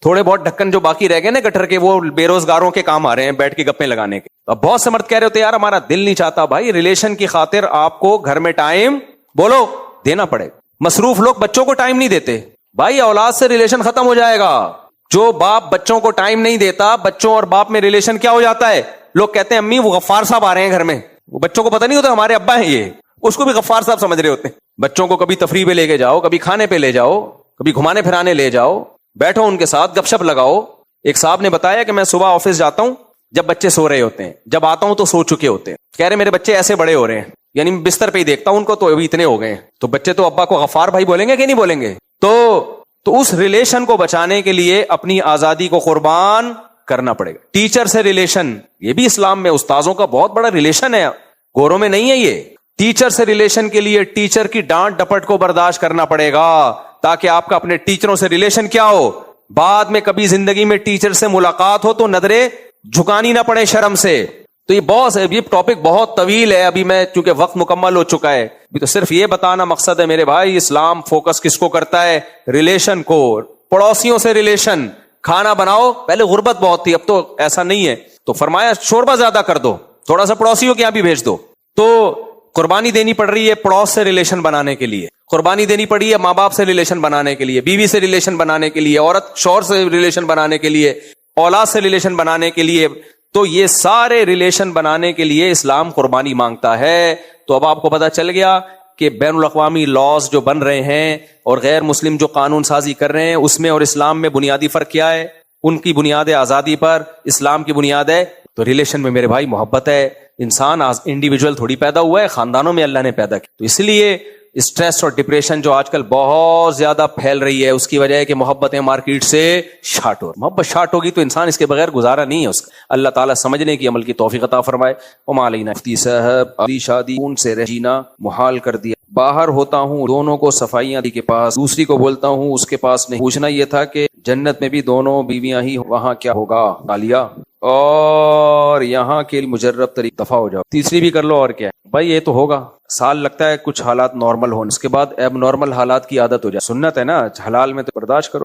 تھوڑے بہت ڈھکن جو باقی رہ گئے نا گٹر کے، وہ بے روزگاروں کے کام آ رہے ہیں بیٹھ کے گپیں لگانے کے. اب بہت سے مرد کہہ رہے ہوتے یار ہمارا دل نہیں چاہتا. بھائی ریلیشن کی خاطر آپ کو گھر میں ٹائم بولو دینا پڑے. مصروف لوگ بچوں کو ٹائم نہیں دیتے، بھائی اولاد سے ریلیشن ختم ہو جائے گا. جو باپ بچوں کو ٹائم نہیں دیتا، بچوں اور باپ میں ریلیشن کیا ہو جاتا ہے؟ لوگ کہتے ہیں امی وہ غفار صاحب آ رہے ہیں گھر میں، وہ بچوں کو پتہ نہیں ہوتا ہمارے ابا ہیں، یہ اس کو بھی غفار صاحب سمجھ رہے ہوتے ہیں. بچوں کو کبھی تفریح پہ لے کے جاؤ، کبھی کھانے پہ لے جاؤ، کبھی گھمانے پھرانے لے جاؤ، بیٹھو ان کے ساتھ گپ شپ لگاؤ. ایک صاحب نے بتایا کہ میں صبح آفس جاتا ہوں جب بچے سو رہے ہوتے ہیں، جب آتا ہوں تو سو چکے ہوتے ہیں. کہہ رہے میرے بچے ایسے بڑے ہو رہے ہیں، یعنی بستر پہ ہی دیکھتا ہوں ان کو تو ابھی اتنے ہو گئے ہیں. تو بچے تو ابا کو غفار بھائی بولیں گے کہ نہیں بولیں گے؟ تو اس ریلیشن کو بچانے کے لیے اپنی آزادی کو قربان کرنا پڑے گا. ٹیچر سے ریلیشن، یہ بھی اسلام میں استاذوں کا بہت بڑا ریلیشن ہے، گوروں میں نہیں ہے. یہ ٹیچر سے ریلیشن کے لیے ٹیچر کی ڈانٹ ڈپٹ کو برداشت کرنا پڑے گا، تاکہ آپ کا اپنے ٹیچروں سے ریلیشن کیا ہو، بعد میں کبھی زندگی میں ٹیچر سے ملاقات ہو تو نظریں جھکانی نہ پڑے شرم سے. تو یہ ٹاپک بہت طویل ہے، ابھی میں چونکہ وقت مکمل ہو چکا ہے، ابھی تو صرف یہ بتانا مقصد ہے میرے بھائی. اسلام فوکس کس کو کرتا ہے؟ ریلیشن کو. پڑوسیوں سے ریلیشن. کھانا بناؤ، پہلے غربت بہت تھی، اب تو ایسا نہیں ہے، تو فرمایا شوربہ زیادہ کر دو، تھوڑا سا پڑوسیوں کے یہاں بھی بھیج دو. تو قربانی دینی پڑ رہی ہے پڑوس سے ریلیشن بنانے کے لیے، قربانی دینی پڑی ہے ماں باپ سے ریلیشن بنانے کے لیے، بیوی سے ریلیشن بنانے کے لیے، عورت شوہر سے ریلیشن بنانے کے لیے، اولاد سے ریلیشن بنانے کے لیے. تو یہ سارے ریلیشن بنانے کے لیے اسلام قربانی مانگتا ہے. تو اب آپ کو پتا چل گیا کہ بین الاقوامی لاز جو بن رہے ہیں اور غیر مسلم جو قانون سازی کر رہے ہیں، اس میں اور اسلام میں بنیادی فرق کیا ہے؟ ان کی بنیاد ہے آزادی پر، اسلام کی بنیاد ہے تو ریلیشن میں میرے بھائی محبت ہے. انسان انڈیویجول تھوڑی پیدا ہوا ہے، خاندانوں میں اللہ نے پیدا کیا. تو اس لیے اسٹریس اور ڈپریشن جو آج کل بہت زیادہ پھیل رہی ہے، اس کی وجہ ہے کہ محبتیں مارکیٹ سے شارٹ ہو. محبت شارٹ ہوگی تو انسان اس کے بغیر گزارا نہیں ہے اس کا. اللہ تعالیٰ سمجھنے کی عمل کی توفیق عطا فرمائے. وما علینا مفتی صاحب ابھی شادی ان سے رہنا محال کر دیا. باہر ہوتا ہوں دونوں کو صفائیاں کے پاس، دوسری کو بولتا ہوں اس کے پاس نہیں. پوچھنا یہ تھا کہ جنت میں بھی دونوں بیویاں ہی، وہاں کیا ہوگا؟ عالیہ اور یہاں کے مجرب طریقہ دفع ہو جاؤ، تیسری بھی کر لو اور کیا ہے بھائی. یہ تو ہوگا، سال لگتا ہے کچھ حالات نارمل ہونے، اس کے بعد اب نارمل حالات کی عادت ہو جائے. سنت ہے نا، حلال میں تو برداشت کرو.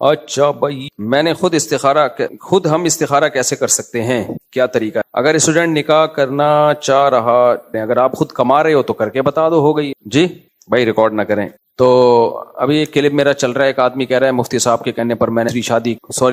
اچھا بھائی میں نے خود ہم استخارہ کیسے کر سکتے ہیں؟ کیا طریقہ ہے؟ اگر اسٹوڈنٹ نکاح کرنا چاہ رہا، اگر آپ خود کما رہے ہو تو کر کے بتا دو، ہو گئی. جی بھائی ریکارڈ نہ کریں. تو ابھی ایک کلپ میرا چل رہا ہے، ایک آدمی کہہ رہا ہے مفتی صاحب کے کہنے پر میں نے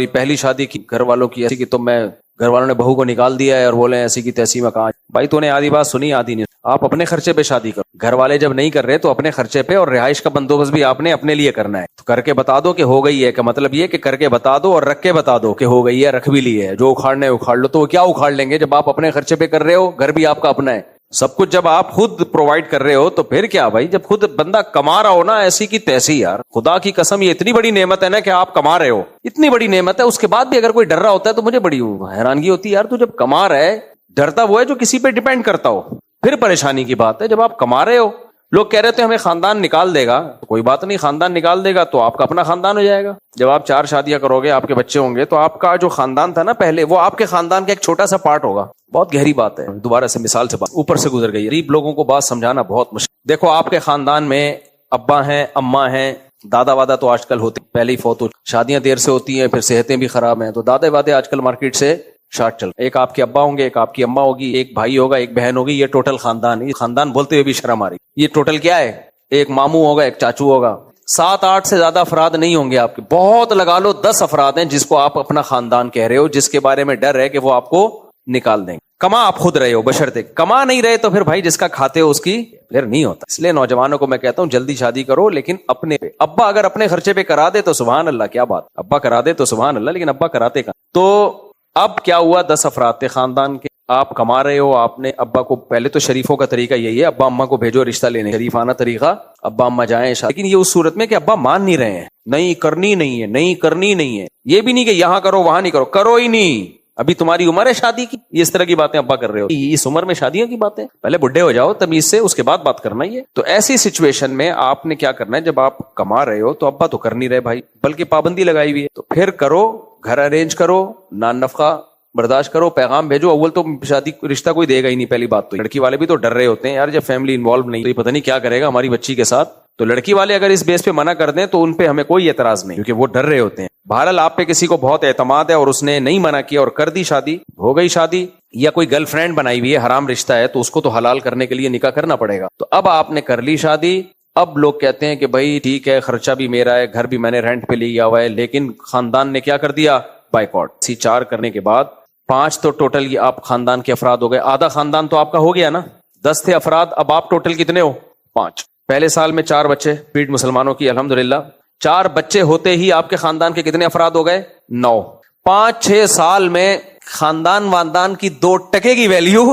پہلی شادی کی گھر والوں کی ایسی کی، تو میں گھر والوں نے بہو کو نکال دیا ہے اور بولے ایسی کی تیسی میں کہا. بھائی تو نے آدھی بات سنی آدھی نہیں. آپ اپنے خرچے پہ شادی کرو، گھر والے جب نہیں کر رہے تو اپنے خرچے پہ، اور رہائش کا بندوبست بھی آپ نے اپنے لیے کرنا ہے. تو کر کے بتا دو کہ ہو گئی ہے، کہ مطلب یہ کہ کر کے بتا دو اور رکھ کے بتا دو کہ ہو گئی ہے، رکھ بھی لی ہے، جو اکھاڑنا ہے اکھاڑ لو. تو وہ کیا اکھاڑ لیں گے جب آپ اپنے خرچے پہ کر رہے ہو، گھر بھی آپ کا اپنا ہے، سب کچھ جب آپ خود پرووائڈ کر رہے ہو تو پھر کیا بھائی. جب خود بندہ کما رہا ہو نا ایسی کی تیسی، یار خدا کی قسم یہ اتنی بڑی نعمت ہے نا کہ آپ کما رہے ہو، اتنی بڑی نعمت ہے. اس کے بعد بھی اگر کوئی ڈر رہا ہوتا ہے تو مجھے بڑی حیرانگی ہوتی ہے. یار تو جب کما رہا ہے، ڈرتا وہ ہے جو کسی پہ ڈیپینڈ کرتا ہو، پھر پریشانی کی بات ہے. جب آپ کما رہے ہو، لوگ کہہ رہے تھے ہمیں خاندان نکال دے گا، تو کوئی بات نہیں، خاندان نکال دے گا تو آپ کا اپنا خاندان ہو جائے گا. جب آپ 4 شادیاں کرو گے، آپ کے بچے ہوں گے، تو آپ کا جو خاندان تھا نا پہلے، وہ آپ کے خاندان کا ایک چھوٹا سا پارٹ ہوگا. بہت گہری بات ہے، دوبارہ سے مثال سے بات اوپر سے گزر گئی. غریب لوگوں کو بات سمجھانا بہت مشکل. دیکھو آپ کے خاندان میں ابا ہیں، اماں ہیں، دادا وادا تو آج کل ہوتے پہلے ہی فوت ہو، شادیاں دیر سے ہوتی ہیں، پھر صحتیں بھی خراب ہیں، تو دادے وادے آج کل مارکیٹ سے شارٹ چل ایک آپ کے ابا ہوں گے، ایک آپ کی اماں ہوگی، ایک بھائی ہوگا، ایک بہن ہوگی، یہ ٹوٹل خاندان. یہ خاندان بولتے ہوئے بھی شرم آ رہی. یہ ٹوٹل کیا ہے؟ ایک ماموں ہوگا، ایک چاچو ہوگا. 7-8 سے زیادہ افراد نہیں ہوں گے آپ کے. بہت لگا لو 10 افراد ہیں جس کو آپ اپنا خاندان کہہ رہے ہو، جس کے بارے میں ڈر ہے کہ وہ آپ کو نکال دیں گے. کما آپ خود رہے ہو، بشرطے کما نہیں رہے تو پھر بھائی جس کا کھاتے ہو اس کی پھر نہیں ہوتا. اس لیے نوجوانوں کو میں کہتا ہوں جلدی شادی کرو، لیکن اپنے پہ. ابا اگر اپنے خرچے پہ کرا دے تو سبحان اللہ، کیا بات. ابا کرا دے تو سبحان اللہ، لیکن ابا کراتے کا. تو اب کیا ہوا، 10 افراد تھے خاندان کے. آپ کما رہے ہو، آپ نے ابا کو، پہلے تو شریفوں کا طریقہ یہی ہے، ابا اماں کو بھیجو رشتہ لینے. شریفانہ طریقہ، ابا اماں جائیں. لیکن یہ اس صورت میں کہ ابا مان نہیں رہے ہیں، نہیں کرنی نہیں ہے، نہیں کرنی نہیں ہے. یہ بھی نہیں کہ یہاں کرو وہاں نہیں کرو، کرو ہی نہیں، ابھی تمہاری عمر ہے شادی کی. یہ اس طرح کی باتیں ابا کر رہے ہو. اس عمر میں شادیوں کی باتیں، پہلے بڈھے ہو جاؤ تمیز سے، اس کے بعد بات کرنا. یہ تو ایسی سچویشن میں آپ نے کیا کرنا ہے، جب آپ کما رہے ہو تو ابا تو کر نہیں رہے بھائی، بلکہ پابندی لگائی ہوئی ہے، تو پھر کرو، گھر ارینج کرو، نان نفقہ برداشت کرو، پیغام بھیجو. اول تو شادی رشتہ کوئی دے گا ہی نہیں. پہلی بات تو لڑکی والے بھی تو ڈر رہے ہوتے ہیں یار، جب فیملی انوالو نہیں تو یہ پتہ نہیں کیا کرے گا ہماری بچی کے ساتھ. تو لڑکی والے اگر اس بیس پہ منع کر دیں تو ان پہ ہمیں کوئی اعتراض نہیں، کیونکہ وہ ڈر رہے ہوتے ہیں. بہرحال آپ پہ کسی کو بہت اعتماد ہے اور اس نے نہیں منع کیا اور کر دی شادی، ہو گئی شادی. یا کوئی گرل فرینڈ بنائی ہوئی ہے، حرام رشتہ ہے، تو اس کو تو حلال کرنے کے لیے نکاح کرنا پڑے گا. تو اب آپ نے کر لی شادی. اب لوگ کہتے ہیں کہ بھائی ٹھیک ہے، خرچہ بھی میرا ہے، گھر بھی میں نے رینٹ پہ لیا ہوا ہے، لیکن خاندان نے کیا کر دیا، بائیکاٹ. 4 کرنے کے بعد 5 تو ٹوٹل یہ آپ خاندان کے افراد ہو گئے. آدھا خاندان تو آپ کا ہو گیا نا. 10 تھے افراد، اب آپ ٹوٹل کتنے ہو؟ 5. پہلے سال میں 4 بچے، پیٹ مسلمانوں کی الحمدللہ. 4 بچے ہوتے ہی آپ کے خاندان کے کتنے افراد ہو گئے؟ 9. 5-6 سال میں خاندان واندان کی 2 ٹکے کی ویلیو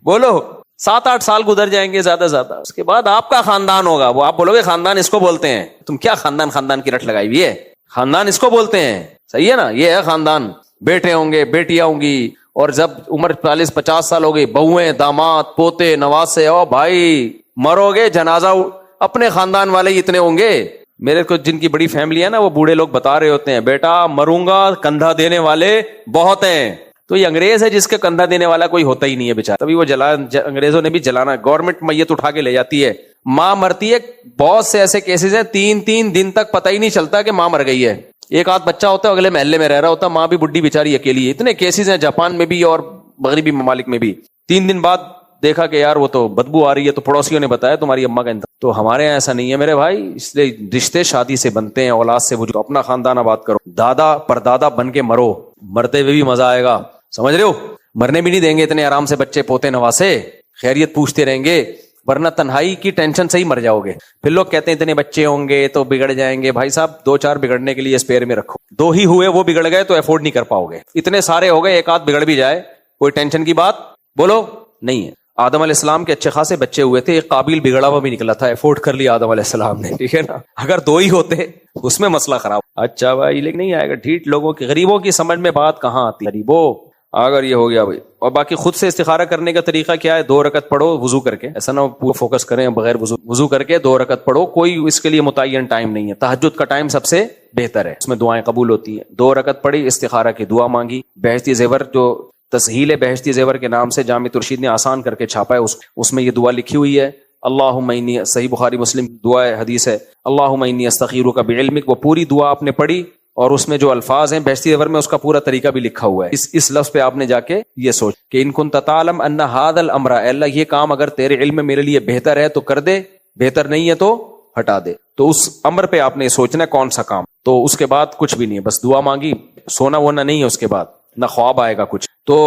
بولو 7-8 سال گزر جائیں گے زیادہ زیادہ. اس کے بعد آپ کا خاندان ہوگا. وہ آپ بولو گے خاندان اس کو بولتے ہیں. تم کیا خاندان کی رٹ لگائی ہوئی ہے؟ خاندان اس کو بولتے ہیں، صحیح ہے نا؟ یہ ہے خاندان. بیٹے ہوں گے، بیٹیاں ہوں گی، اور جب عمر 40-50 سال ہو گئی، بہویں، داماد، پوتے، نواسے. او بھائی مرو گے، جنازہ اپنے خاندان والے ہی اتنے ہوں گے. میرے کو جن کی بڑی فیملی ہے نا، وہ بوڑھے لوگ بتا رہے ہوتے ہیں، بیٹا مروں گا، کندھا دینے والے بہت ہیں. تو یہ انگریز ہے جس کے کندھا دینے والا کوئی ہوتا ہی نہیں ہے بیچارہ. تبھی وہ انگریزوں نے بھی جلانا. گورنمنٹ میت اٹھا کے لے جاتی ہے، ماں مرتی ہے. بہت سے ایسے کیسز ہیں 3 دن تک پتہ ہی نہیں چلتا کہ ماں مر گئی ہے. ایک آدھ بچہ ہوتا ہے اگلے محلے میں رہ رہا ہوتا، ماں بھی بڈھی بیچاری اکیلی ہے. اتنے کیسز ہیں جاپان میں بھی اور مغربی ممالک میں بھی. 3 دن بعد دیکھا کہ یار وہ تو بدبو آ رہی ہے، تو پڑوسیوں نے بتایا تمہاری اماں کا انتقال. تو ہمارے یہاں ایسا نہیں ہے میرے بھائی. اس لیے رشتے شادی سے بنتے ہیں، اولاد سے. وجود اپنا خاندان آباد کرو، دادا پردادا بن کے مرو، مرتے ہوئے بھی مزہ آئے گا. سمجھ رہے ہو؟ مرنے بھی نہیں دیں گے اتنے آرام سے بچے پوتے نواسے، خیریت پوچھتے رہیں گے، ورنہ تنہائی کی ٹینشن سے ہی مر جاؤ گے. پھر لوگ کہتے ہیں اتنے بچے ہوں گے تو بگڑ جائیں گے. بھائی صاحب 2-4 بگڑنے کے لیے اسپیئر میں رکھو. 2 ہی ہوئے، وہ بگڑ گئے تو افورڈ نہیں کر پاؤ گے. اتنے سارے ہو گئے، ایک آدھ بگڑ بھی جائے، کوئی ٹینشن کی بات بولو نہیں ہے. آدم علیہ السلام کے اچھے خاصے بچے ہوئے تھے، ایک قابیل بگڑا ہوا بھی نکلا تھا، افورڈ کر لیا آدم علیہ السلام نے، ٹھیک ہے نا. اگر 2 ہی ہوتے اس میں مسئلہ خراب. اچھا بھائی لیکن نہیں آئے گا. ڈھیٹ لوگوں کی، غریبوں کی سمجھ میں بات کہاں آتی. غریبوں اگر یہ ہو گیا بھائی. اور باقی خود سے استخارہ کرنے کا طریقہ کیا ہے؟ 2 رکعت پڑھو وضو کر کے. ایسا نہ پورا فوکس کریں بغیر وضو کر کے 2 رکعت پڑھو. کوئی اس کے لیے متعین ٹائم نہیں ہے. تہجد کا ٹائم سب سے بہتر ہے، اس میں دعائیں قبول ہوتی ہیں. 2 رکعت پڑھی، استخارہ کی دعا مانگی. بہشتی زیور، جو تسہیل بہشتی زیور کے نام سے جامع ترشید نے آسان کر کے چھاپا ہے، اس میں یہ دعا لکھی ہوئی ہے. اللہم انی، صحیح بخاری مسلم دعا ہے، حدیث ہے، اللہم انی استخیرک بعلمک. وہ پوری دعا آپ نے پڑھی اور اس میں جو الفاظ ہیں بہشتی زیور میں، اس کا پورا طریقہ بھی لکھا ہوا ہے. اس لفظ پہ آپ نے جا کے یہ سوچ کہ ان کنت تعلم ان ھذا الامر، اے اللہ یہ کام اگر تیرے علم میں میرے لیے بہتر ہے تو کر دے، بہتر نہیں ہے تو ہٹا دے. تو اس امر پہ آپ نے سوچنا کون سا کام. تو اس کے بعد کچھ بھی نہیں ہے، بس دعا مانگی. سونا وونا نہیں ہے اس کے بعد، نہ خواب آئے گا کچھ. تو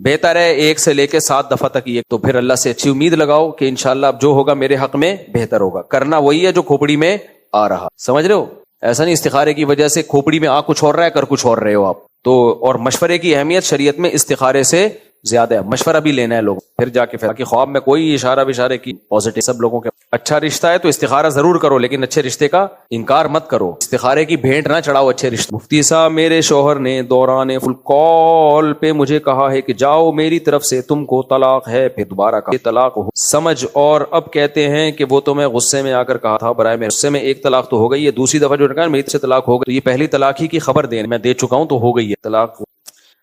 بہتر ہے 1 سے لے کے 7 دفعہ تک یہ. تو پھر اللہ سے اچھی امید لگاؤ کہ انشاءاللہ اب جو ہوگا میرے حق میں بہتر ہوگا. کرنا وہی ہے جو کھوپڑی میں آ رہا. سمجھ رہے ہو؟ ایسا نہیں استخارے کی وجہ سے کھوپڑی میں آ کچھ اور رہا ہے، کر کچھ اور رہے ہو آپ. تو اور مشورے کی اہمیت شریعت میں استخارے سے زیادہ ہے. مشورہ بھی لینا ہے لوگ، پھر جا کے باقی خواب میں کوئی اشارہ بشارے کی پازیٹو سب لوگوں کے. اچھا رشتہ ہے تو استخارہ ضرور کرو، لیکن اچھے رشتے کا انکار مت کرو. استخارے کی بھیٹ نہ چڑھاؤ اچھے رشتے. مفتی صاحب میرے شوہر نے دوران فل کال پہ مجھے کہا ہے کہ جاؤ میری طرف سے تم کو طلاق ہے، پھر دوبارہ کہا طلاق ہو سمجھ، اور اب کہتے ہیں کہ وہ تو میں غصے میں آ کر کہا تھا برائے میں. غصے میں 1 طلاق تو ہو گئی ہے، دوسری دفعہ جو کہا میری طرف سے طلاق ہو گئی. تو یہ پہلی طلاق ہی کی خبر دیں، میں دے چکا ہوں تو ہو گئی ہے طلاق.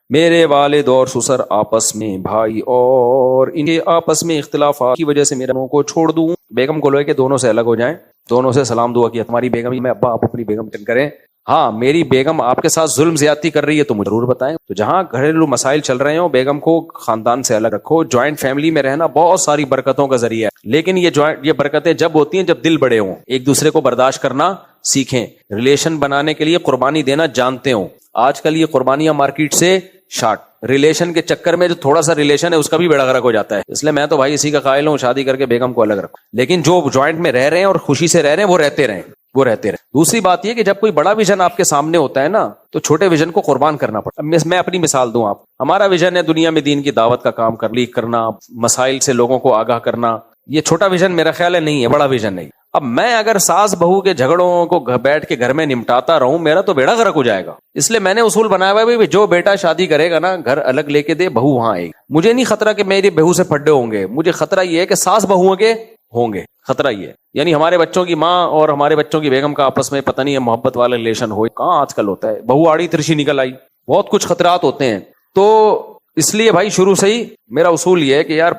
میرے والد اور سسر آپس میں بھائی اور ان کے آپس میں اختلافات کی وجہ سے میرے منہ کو چھوڑ دوں. بیگم کو لوگ کہ دونوں سے الگ ہو جائیں، دونوں سے سلام دعا کیا. تمہاری بیگم ہی میں ابا، آپ اپنی بیگم کریں. ہاں میری بیگم آپ کے ساتھ ظلم زیادتی کر رہی ہے تو مجھے ضرور بتائیں. تو جہاں گھریلو مسائل چل رہے ہوں بیگم کو خاندان سے الگ رکھو. جوائنٹ فیملی میں رہنا بہت ساری برکتوں کا ذریعہ ہے, لیکن یہ برکتیں جب ہوتی ہیں جب دل بڑے ہوں, ایک دوسرے کو برداشت کرنا سیکھیں, ریلیشن بنانے کے لیے قربانی دینا جانتے ہوں. آج کل یہ قربانیاں مارکیٹ سے شارٹ, ریلیشن کے چکر میں جو تھوڑا سا ریلیشن ہے اس کا بھی بیڑا غرق ہو جاتا ہے. اس لیے میں تو بھائی اسی کا قائل ہوں, شادی کر کے بیگم کو الگ رکھو, لیکن جو جوائنٹ میں رہ رہے ہیں اور خوشی سے رہ رہے ہیں وہ رہتے رہیں. دوسری بات یہ کہ جب کوئی بڑا ویژن آپ کے سامنے ہوتا ہے نا تو چھوٹے ویژن کو قربان کرنا پڑتا ہے. میں اپنی مثال دوں, آپ ہمارا ویژن ہے دنیا میں دین کی دعوت کا کام کرنا, مسائل سے لوگوں کو آگاہ کرنا. یہ چھوٹا ویژن میرا خیال ہے نہیں ہے, بڑا ویژن نہیں. اب میں اگر ساس بہو کے جھگڑوں کو بیٹھ کے گھر میں نمٹاتا رہوں میرا تو بیڑا غرق ہو جائے گا. اس لیے میں نے اصول بنایا ہوا ہے جو بیٹا شادی کرے گا نا گھر الگ لے کے دے, بہو وہاں آئے گی. مجھے نہیں خطرہ کہ میری بہو سے پھڈے ہوں گے, مجھے خطرہ یہ ہے کہ ساس بہوؤں کے ہوں گے. خطرہ یہ ہے یعنی ہمارے بچوں کی ماں اور ہمارے بچوں کی بیگم کا آپس میں پتہ نہیں ہے محبت والا ریلیشن ہو, کہاں آج کل ہوتا ہے. بہو آڑی ترشی نکل آئی, بہت کچھ خطرات ہوتے ہیں. تو اس لیے بھائی شروع سے ہی میرا اصول یہ ہے کہ یار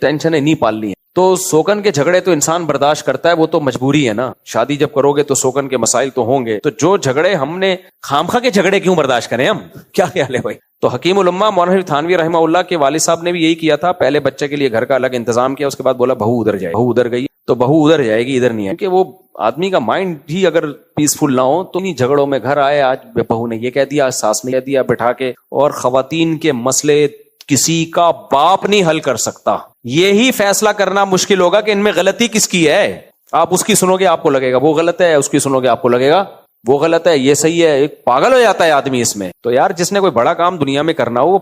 ٹینشنیں نہیں پالنی ہے. تو سوکن کے جھگڑے تو انسان برداشت کرتا ہے, وہ تو مجبوری ہے نا. شادی جب کرو گے تو سوکن کے مسائل تو ہوں گے, تو جو جھگڑے ہم نے خامخواہ کے جھگڑے کیوں برداشت کریں ہم, کیا خیال ہے بھائی. تو حکیم الامہ مولانا تھانوی رحمہ اللہ کے والد صاحب نے بھی یہی کیا تھا, پہلے بچے کے لیے گھر کا الگ انتظام کیا, اس کے بعد بولا بہو ادھر جائے. بہو ادھر گئی تو بہو ادھر جائے گی, ادھر نہیں ہے. کیونکہ وہ آدمی کا مائنڈ ہی اگر پیسفل نہ ہو تو انہیں جھگڑوں میں گھر آئے, آج بہو نے یہ کہہ دیا, آج ساس نے کہہ دیا, بٹھا کے. اور خواتین کے مسئلے کسی کا باپ نہیں حل کر سکتا. یہی فیصلہ کرنا مشکل ہوگا کہ ان میں غلطی کس کی ہے. آپ اس کی سنو گے آپ کو لگے گا وہ غلط ہے, اس کی سنو گے آپ کو لگے گا وہ غلط ہے, یہ صحیح ہے. ایک پاگل ہو جاتا ہے آدمی اس میں. تو یار جس نے کوئی بڑا کام دنیا میں کرنا ہو,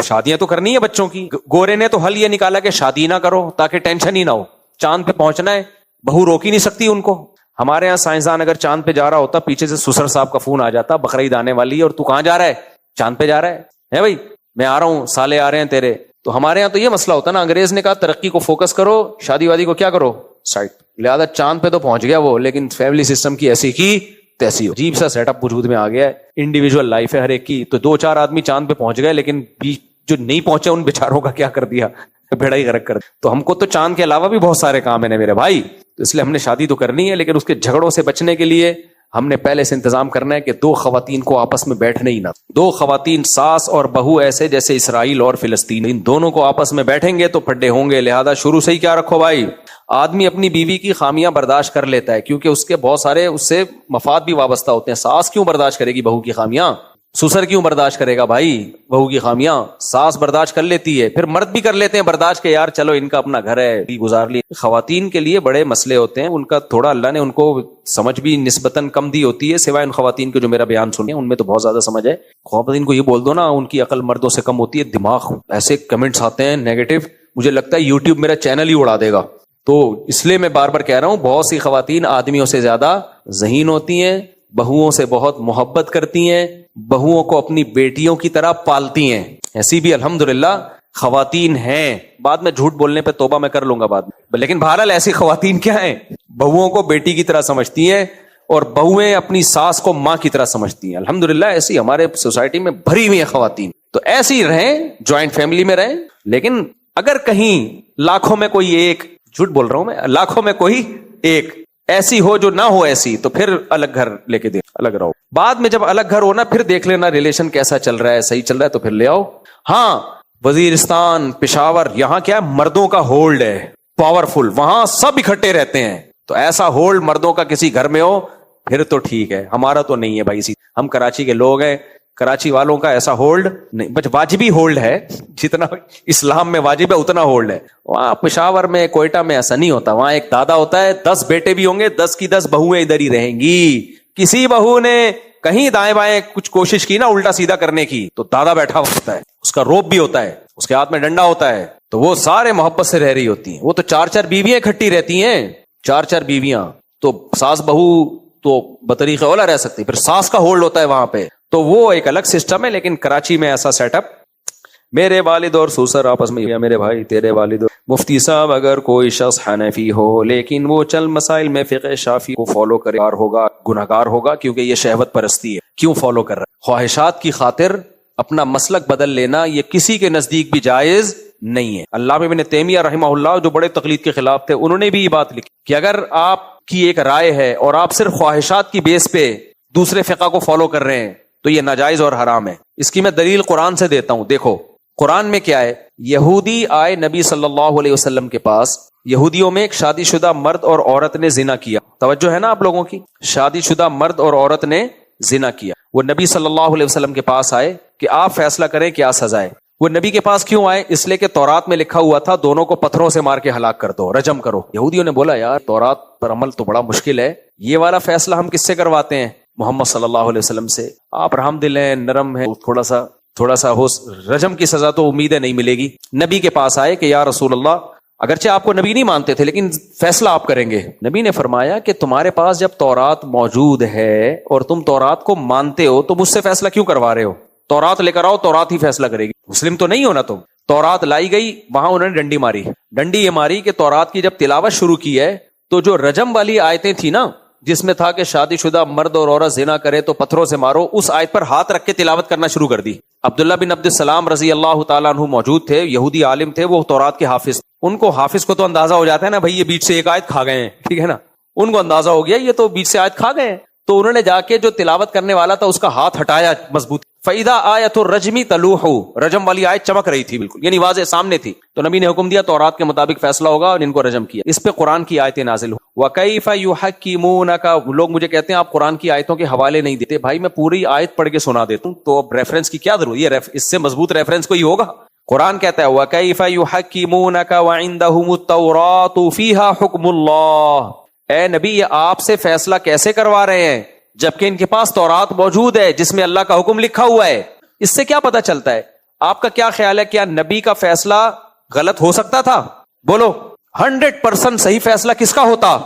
شادیاں تو کرنی ہے بچوں کی. گورے نے تو حل یہ نکالا کہ شادی نہ کرو تاکہ ٹینشن ہی نہ ہو. چاند پہ پہنچنا ہے, بہو روک ہی نہیں سکتی ان کو. ہمارے یہاں سائنسدان اگر چاند پہ جا رہا ہوتا, پیچھے سے سسر صاحب کا فون آ جاتا, بقرعید آنے والی ہے اور تو کہاں جا رہا ہے, چاند پہ جا رہا ہے بھائی, میں آ رہا ہوں, سالے آ رہے ہیں تیرے. تو ہمارے یہاں تو یہ مسئلہ ہوتا نا, انگریز نے کہا ترقی کو فوکس کرو, شادی وادی کو کیا کرو سائٹ. لہذا چاند پہ تو پہنچ گیا وہ, لیکن فیملی سسٹم کی ایسی کی تیسی ہو. عجیب سا سیٹ اپ وجود میں آ گیا ہے, انڈیویجول لائف ہے ہر ایک کی. تو 2-4 آدمی چاند پہ پہنچ گئے, لیکن جو نہیں پہنچے ان بیچاروں کا کیا کر دیا, بھیڑا ہی غرق کر دیا. تو ہم کو تو چاند کے علاوہ بھی بہت سارے کام ہیں میرے بھائی. تو اس لیے ہم نے شادی تو کرنی ہے, لیکن اس کے جھگڑوں سے بچنے کے لیے ہم نے پہلے سے انتظام کرنا ہے کہ 2 خواتین کو آپس میں بیٹھنے ہی نہ. 2 خواتین ساس اور بہو ایسے جیسے اسرائیل اور فلسطین, ان دونوں کو آپس میں بیٹھیں گے تو پھڈے ہوں گے. لہذا شروع سے ہی کیا رکھو بھائی, آدمی اپنی بیوی کی خامیاں برداشت کر لیتا ہے کیونکہ اس کے بہت سارے اس سے مفاد بھی وابستہ ہوتے ہیں. ساس کیوں برداشت کرے گی بہو کی خامیاں, سسر کیوں برداشت کرے گا بھائی بہو کی خامیاں. ساس برداشت کر لیتی ہے, پھر مرد بھی کر لیتے ہیں برداشت کہ یار چلو ان کا اپنا گھر ہے گزار لی. خواتین کے لیے بڑے مسئلے ہوتے ہیں, ان کا تھوڑا اللہ نے ان کو سمجھ بھی نسبتاً کم دی ہوتی ہے, سوائے ان خواتین کو جو میرا بیان سنے ان میں تو بہت زیادہ سمجھ ہے. خواتین کو یہ بول دو نا ان کی عقل مردوں سے کم ہوتی ہے, دماغ ایسے کمنٹس آتے ہیں نیگیٹو, مجھے لگتا ہے یوٹیوب میرا چینل ہی اڑا دے گا. تو اس لیے میں بار بار کہہ رہا ہوں, بہت سی خواتین آدمیوں سے زیادہ ذہین ہوتی ہیں, بہوؤں سے بہت محبت کرتی ہیں, بہوؤں کو اپنی بیٹیوں کی طرح پالتی ہیں. ایسی بھی الحمدللہ خواتین ہیں, بعد میں جھوٹ بولنے پہ توبہ میں کر لوں گا بعد میں, لیکن بہرحال ایسی خواتین کیا ہیں, بہوؤں کو بیٹی کی طرح سمجھتی ہیں اور بہویں اپنی ساس کو ماں کی طرح سمجھتی ہیں. الحمدللہ ایسی ہمارے سوسائٹی میں بھری ہوئی ہیں خواتین. تو ایسی رہیں, جوائنٹ فیملی میں رہیں, لیکن اگر کہیں لاکھوں میں کوئی ایک, جھوٹ بول رہا ہوں میں, لاکھوں میں کوئی ایک ایسی ہو جو نہ ہو ایسی, تو پھر الگ گھر لے کے دے, الگ رہو. بعد میں جب الگ گھر ہونا پھر دیکھ لینا ریلیشن کیسا چل رہا ہے, صحیح چل رہا ہے تو پھر لے آؤ. ہاں وزیرستان, پشاور, یہاں کیا ہے مردوں کا ہولڈ ہے پاورفل, وہاں سب اکٹھے رہتے ہیں. تو ایسا ہولڈ مردوں کا کسی گھر میں ہو پھر تو ٹھیک ہے, ہمارا تو نہیں ہے بھائی. ہم کراچی کے لوگ ہیں, کراچی والوں کا ایسا ہولڈ نہیں, بس واجبی ہولڈ ہے, جتنا اسلام میں واجب ہے اتنا ہولڈ ہے. وہاں پشاور میں کوئٹہ میں ایسا نہیں ہوتا, وہاں ایک دادا ہوتا ہے, 10 بیٹے بھی ہوں گے, 10 کی 10 بہویں ادھر ہی رہیں گی. کسی بہو نے کہیں دائیں بائیں کچھ کوشش کی نا الٹا سیدھا کرنے کی تو دادا بیٹھا ہوتا ہے, اس کا روپ بھی ہوتا ہے, اس کے ہاتھ میں ڈنڈا ہوتا ہے, تو وہ سارے محبت سے رہ رہی ہوتی ہیں. وہ تو 4-4 بیویاں اکٹھی رہتی ہیں, 4-4 بیویاں, تو ساس بہو تو بطریق اولا رہ سکتی, پھر ساس کا ہولڈ ہوتا ہے وہاں پہ, تو وہ ایک الگ سسٹم ہے. لیکن کراچی میں ایسا سیٹ اپ, میرے والد اور سوسر آپس میں, یا میرے بھائی تیرے والد اور مفتی صاحب, اگر کوئی شخص حنفی ہو لیکن وہ چل مسائل میں فقہ شافعی کو فالو کرے ہوگا, گنہگار ہوگا, کیونکہ یہ شہوت پرستی ہے. کیوں فالو کر رہا ہے؟ خواہشات کی خاطر اپنا مسلک بدل لینا یہ کسی کے نزدیک بھی جائز نہیں ہے. علامہ ابن تیمیہ رحمہ اللہ جو بڑے تقلید کے خلاف تھے, انہوں نے بھی یہ بات لکھی کہ اگر آپ کی ایک رائے ہے اور آپ صرف خواہشات کی بیس پہ دوسرے فقہ کو فالو کر رہے ہیں تو یہ ناجائز اور حرام ہے. اس کی میں دلیل قرآن سے دیتا ہوں. دیکھو قرآن میں کیا ہے, یہودی آئے نبی صلی اللہ علیہ وسلم کے پاس. یہودیوں میں ایک شادی شدہ مرد اور عورت نے زنا کیا. توجہ ہے نا آپ لوگوں کی, شادی شدہ مرد اور عورت نے زنا کیا. وہ نبی صلی اللہ علیہ وسلم کے پاس آئے کہ آپ فیصلہ کریں کیا سزا ہے. وہ نبی کے پاس کیوں آئے؟ اس لیے کہ تورات میں لکھا ہوا تھا دونوں کو پتھروں سے مار کے ہلاک کر دو, رجم کرو. یہودیوں نے بولا یار تورات پر عمل تو بڑا مشکل ہے, یہ والا فیصلہ ہم کس سے کرواتے ہیں؟ محمد صلی اللہ علیہ وسلم سے. آپ رحم دل ہیں, نرم ہیں, تھوڑا سا ہو, رجم کی سزا تو امید ہے نہیں ملے گی. نبی کے پاس آئے کہ یا رسول اللہ, اگرچہ آپ کو نبی نہیں مانتے تھے لیکن فیصلہ آپ کریں گے. نبی نے فرمایا کہ تمہارے پاس جب تورات موجود ہے اور تم تورات کو مانتے ہو تو مجھ سے فیصلہ کیوں کروا رہے ہو؟ تورات لے کر آؤ, تورات ہی فیصلہ کرے گی. مسلم تو نہیں ہونا تم. تورات لائی گئی, وہاں انہوں نے ڈنڈی ماری. ڈنڈی یہ ماری کہ تورات کی جب تلاوت شروع کی ہے تو جو رجم والی آیتیں تھی نا, جس میں تھا کہ شادی شدہ مرد اور عورت زنا کرے تو پتھروں سے مارو, اس آیت پر ہاتھ رکھ کے تلاوت کرنا شروع کر دی. عبداللہ بن عبد السلام رضی اللہ تعالیٰ عنہ موجود تھے, یہودی عالم تھے, وہ تورات کے حافظ. ان کو حافظ کو تو اندازہ ہو جاتا ہے نا بھائی یہ بیچ سے ایک آیت کھا گئے ہیں, ٹھیک ہے نا, ان کو اندازہ ہو گیا یہ تو بیچ سے آیت کھا گئے ہیں. تو انہوں نے جا کے جو تلاوت کرنے والا تھا اس کا ہاتھ ہٹایا مضبوط. فَإِذَا آیَةُ الرَّجْمِ تَلُوحُ, رجم والی آیت چمک رہی تھی بالکل, یعنی واضح سامنے تھی. تو نبی نے حکم دیا تورات کے مطابق فیصلہ ہوگا اور ان کو رجم کیا. اس پہ قرآن کی آیتیں نازل ہوئی. وَكَيْفَ يُحَكِّمُونَكَ, لوگ مجھے کہتے ہیں آپ قرآن کی آیتوں کے حوالے نہیں دیتے. بھائی میں پوری آیت پڑھ کے سنا دیتا ہوں, تو اب ریفرنس کی کیا ضرورت ہے؟ اس سے مضبوط ریفرنس کوئی ہوگا؟ قرآن کہتا ہے وَكَيْفَ يُحَكِّمُونَكَ وَعِندَهُمُ التَّوْرَاةُ فِيهَا حُكْمُ اللَّهِ, اے نبی یہ آپ سے فیصلہ کیسے کروا رہے ہیں جبکہ ان کے پاس تورات موجود ہے جس میں اللہ کا حکم لکھا ہوا ہے. اس سے کیا پتا چلتا ہے؟ آپ کا کیا خیال ہے, کیا نبی کا فیصلہ غلط ہو سکتا تھا؟ بولو. 100% صحیح فیصلہ کس کا ہوتا؟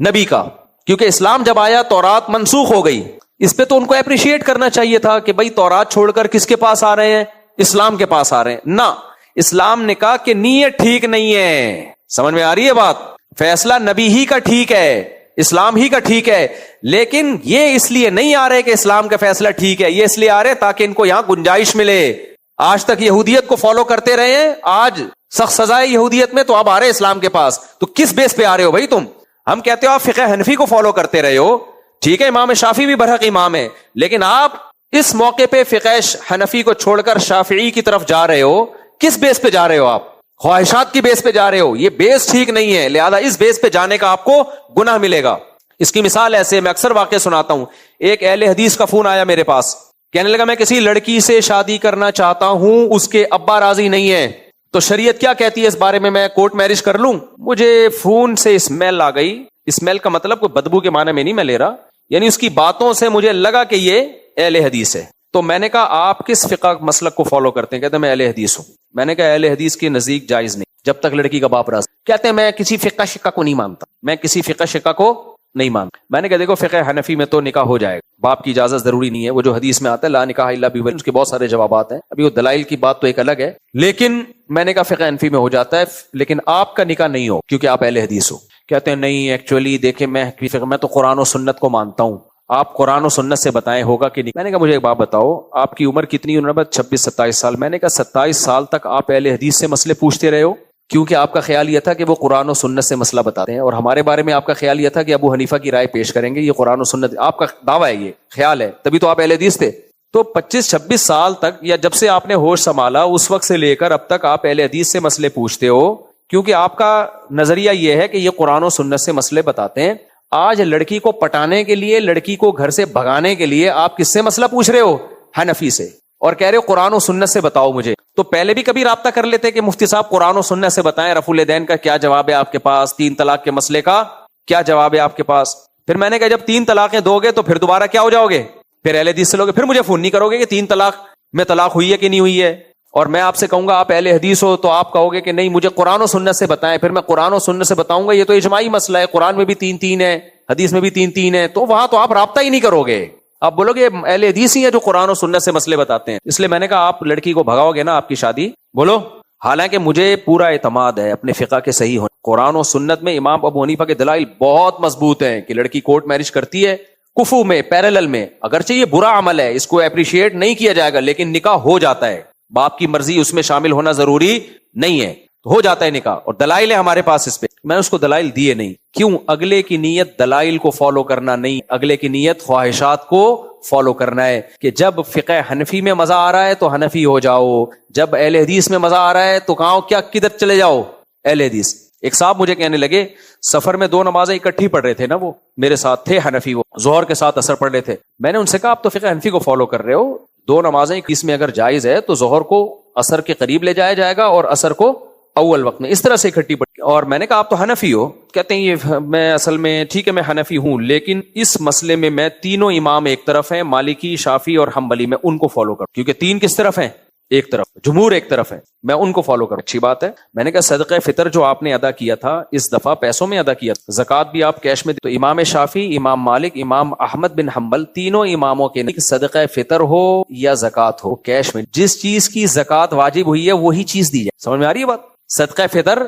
نبی کا, کیونکہ اسلام جب آیا تورات منسوخ ہو گئی. اس پہ تو ان کو اپریشیٹ کرنا چاہیے تھا کہ بھائی تورات چھوڑ کر کس کے پاس آ رہے ہیں؟ اسلام کے پاس آ رہے ہیں. نہ, اسلام نے کہا کہ نیت ٹھیک نہیں ہے. سمجھ میں آ رہی ہے بات؟ فیصلہ نبی ہی کا ٹھیک ہے, اسلام ہی کا ٹھیک ہے, لیکن یہ اس لیے نہیں آ رہے کہ اسلام کا فیصلہ ٹھیک ہے, یہ اس لیے آ رہے تاکہ ان کو یہاں گنجائش ملے. آج تک یہودیت کو فالو کرتے رہے ہیں, آج سخت سزائے یہودیت میں, تو اب آ رہے اسلام کے پاس. تو کس بیس پہ آ رہے ہو بھائی تم؟ ہم کہتے ہو آپ فقہ حنفی کو فالو کرتے رہے ہو, ٹھیک ہے امام شافعی بھی برحق امام ہے, لیکن آپ اس موقع پہ فقہ حنفی کو چھوڑ کر شافعی کی طرف جا رہے ہو. کس بیس پہ جا رہے ہو آپ؟ خواہشات کی بیس پہ جا رہے ہو. یہ بیس ٹھیک نہیں ہے, لہذا اس بیس پہ جانے کا آپ کو گناہ ملے گا. اس کی مثال ایسے, میں اکثر واقع سناتا ہوں. ایک اہل حدیث کا فون آیا میرے پاس, کہنے لگا میں کسی لڑکی سے شادی کرنا چاہتا ہوں, اس کے ابا راضی نہیں ہے, تو شریعت کیا کہتی ہے اس بارے میں کورٹ میرج کر لوں؟ مجھے فون سے اسمیل آ گئی. اسمیل کا مطلب کوئی بدبو کے معنی میں نہیں میں لے رہا, یعنی اس کی باتوں سے مجھے لگا کہ یہ اہل حدیث ہے. تو میں نے کہا آپ کس فقہ مسلک کو فالو کرتے ہیں؟ کہتے ہیں میں اہل حدیث ہوں. میں نے کہا اہل حدیث کے نزدیک جائز نہیں جب تک لڑکی کا باپ راضی. کہتے ہیں میں کسی فقہ شقہ کو نہیں مانتا, میں کسی فقہ شقہ کو نہیں مانتا. میں نے کہا دیکھو فقہ حنفی میں تو نکاح ہو جائے گا, باپ کی اجازت ضروری نہیں ہے. وہ جو حدیث میں آتا ہے لا نکاح الا بولی, اس کے بہت سارے جوابات ہیں, ابھی وہ دلائل کی بات تو ایک الگ ہے, لیکن میں نے کہا فقہ حنفی میں ہو جاتا ہے, لیکن آپ کا نکاح نہیں ہو کیونکہ آپ اہل حدیث ہو. کہتے ہیں نہیں ایکچولی دیکھیں میں تو قرآن و سنت کو مانتا ہوں, آپ قرآن و سنت سے بتائیں ہوگا کہ نہیں. میں نے کہا مجھے ایک بات بتاؤ, آپ کی عمر کتنی؟ انہوں نے 26-27 سال. میں نے کہا 27 سال تک آپ اہل حدیث سے مسئلے پوچھتے رہے ہو کیونکہ آپ کا خیال یہ تھا کہ وہ قرآن و سنت سے مسئلہ بتاتے ہیں, اور ہمارے بارے میں آپ کا خیال یہ تھا کہ ابو حنیفہ کی رائے پیش کریں گے, یہ قرآن و سنت آپ کا دعویٰ ہے, یہ خیال ہے, تبھی تو آپ اہل حدیث تھے. تو 25-26 سال تک, یا جب سے آپ نے ہوش سنبھالا اس وقت سے لے کر اب تک آپ اہل حدیث سے مسئلے پوچھتے ہو کیونکہ آپ کا نظریہ یہ ہے کہ یہ قرآن و سنت سے مسئلے بتاتے ہیں. آج لڑکی کو پٹانے کے لیے, لڑکی کو گھر سے بھگانے کے لیے آپ کس سے مسئلہ پوچھ رہے ہو؟ حنفی سے, اور کہہ رہے ہو قرآن و سنت سے بتاؤ مجھے. تو پہلے بھی کبھی رابطہ کر لیتے کہ مفتی صاحب قرآن و سنت سے بتائیں, رفع الیدین کا کیا جواب ہے آپ کے پاس, 3 طلاق کے مسئلے کا کیا جواب ہے آپ کے پاس. پھر میں نے کہا جب 3 طلاقیں دو گے تو پھر دوبارہ کیا ہو جاؤ گے؟ پھر اہل حدیث سے لوگے, پھر مجھے فون نہیں کرو گے کہ 3 طلاق میں طلاق ہوئی ہے کہ نہیں ہوئی ہے, اور میں آپ سے کہوں گا آپ اہل حدیث ہو تو آپ کہو گے کہ نہیں مجھے قرآن و سنت سے بتائیں. پھر میں قرآن و سنت سے بتاؤں گا یہ تو اجماعی مسئلہ ہے, قرآن میں بھی 3 ہے, حدیث میں بھی 3 ہے, تو وہاں تو آپ رابطہ ہی نہیں کرو گے. آپ بولو گے اہل حدیث ہی ہے جو قرآن و سنت سے مسئلے بتاتے ہیں. اس لیے میں نے کہا آپ لڑکی کو بھگاؤ گے نا آپ کی شادی, بولو. حالانکہ مجھے پورا اعتماد ہے اپنے فقہ کے صحیح ہونے. قرآن و سنت میں امام ابو حنیفہ کے دلائل بہت مضبوط ہیں کہ لڑکی کورٹ میرج کرتی ہے کفو میں, پیرالل میں, اگرچہ یہ برا عمل ہے, اس کو اپریشیٹ نہیں کیا جائے گا, لیکن نکاح ہو جاتا ہے. باپ کی مرضی اس میں شامل ہونا ضروری نہیں ہے, ہو جاتا ہے نکاح, اور دلائل ہے ہمارے پاس اس پہ. میں نے اس کو دلائل دیے نہیں. کیوں؟ اگلے کی نیت دلائل کو فالو کرنا نہیں, اگلے کی نیت خواہشات کو فالو کرنا ہے. کہ جب فقہ حنفی میں مزہ آ رہا ہے تو حنفی ہو جاؤ, جب اہل حدیث میں مزہ آ رہا ہے تو کہاں کیا کدھر چلے جاؤ, اہل حدیث. ایک صاحب مجھے کہنے لگے سفر میں 2 نمازیں اکٹھی پڑھ رہے تھے نا, وہ میرے ساتھ تھے حنفی, وہ ظہر کے ساتھ اثر پڑھ رہے تھے. میں نے ان سے کہا آپ تو فقہ حنفی کو فالو کر رہے ہو, 2 نمازیں اس میں اگر جائز ہے تو ظہر کو اثر کے قریب لے جایا جائے گا اور اثر کو اول وقت میں, اس طرح سے اکٹھی پڑھی. اور میں نے کہا آپ تو حنفی ہو. کہتے ہیں یہ میں اصل میں ٹھیک ہے میں حنفی ہوں, لیکن اس مسئلے میں میں تینوں امام ایک طرف ہیں, مالکی, شافعی اور حنبلی, میں ان کو فالو کروں, کیونکہ 3 کس طرف ہیں, ایک طرف, جمہور ایک طرف ہے, میں ان کو فالو کروں. اچھی بات ہے. میں نے کہا صدقہ فطر جو آپ نے ادا کیا تھا اس دفعہ پیسوں میں ادا کیا تھا, زکوٰۃ بھی آپ کیش میں, تو امام شافعی, امام مالک, امام احمد بن حنبل, تینوں اماموں کے صدقہ فطر ہو یا زکوٰۃ ہو کیش میں, جس چیز کی زکوٰۃ واجب ہوئی ہے وہی چیز دی جائے. سمجھ میں آ رہی ہے بات؟ صدقہ فطر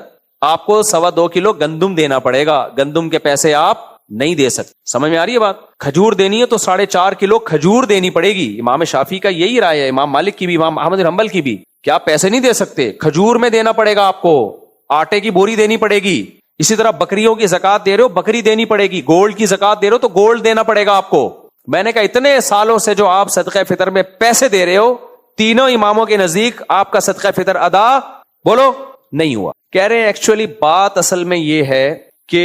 آپ کو 2.25 کلو گندم دینا پڑے گا, گندم کے پیسے آپ نہیں دے سکتے. سمجھ میں آ رہی ہے بات؟ کھجور دینی ہے تو 4.5 کلو کھجور دینی پڑے گی. امام شافعی کا یہی رائے ہے, امام مالک کی بھی, امام احمد بن حنبل کی بھی, کہ آپ پیسے نہیں دے سکتے, کھجور میں دینا پڑے گا آپ کو, آٹے کی بوری دینی پڑے گی. اسی طرح بکریوں کی زکوٰۃ دے رہے ہو, بکری دینی پڑے گی. گولڈ کی زکوٰۃ دے رہے ہو تو گولڈ دینا پڑے گا آپ کو. میں نے کہا اتنے سالوں سے جو آپ صدقہ فطر میں پیسے دے رہے ہو, تینوں اماموں کے نزدیک آپ کا صدقہ فطر ادا بولو نہیں ہوا. کہہ رہے ہیں ایکچولی بات اصل میں یہ ہے کہ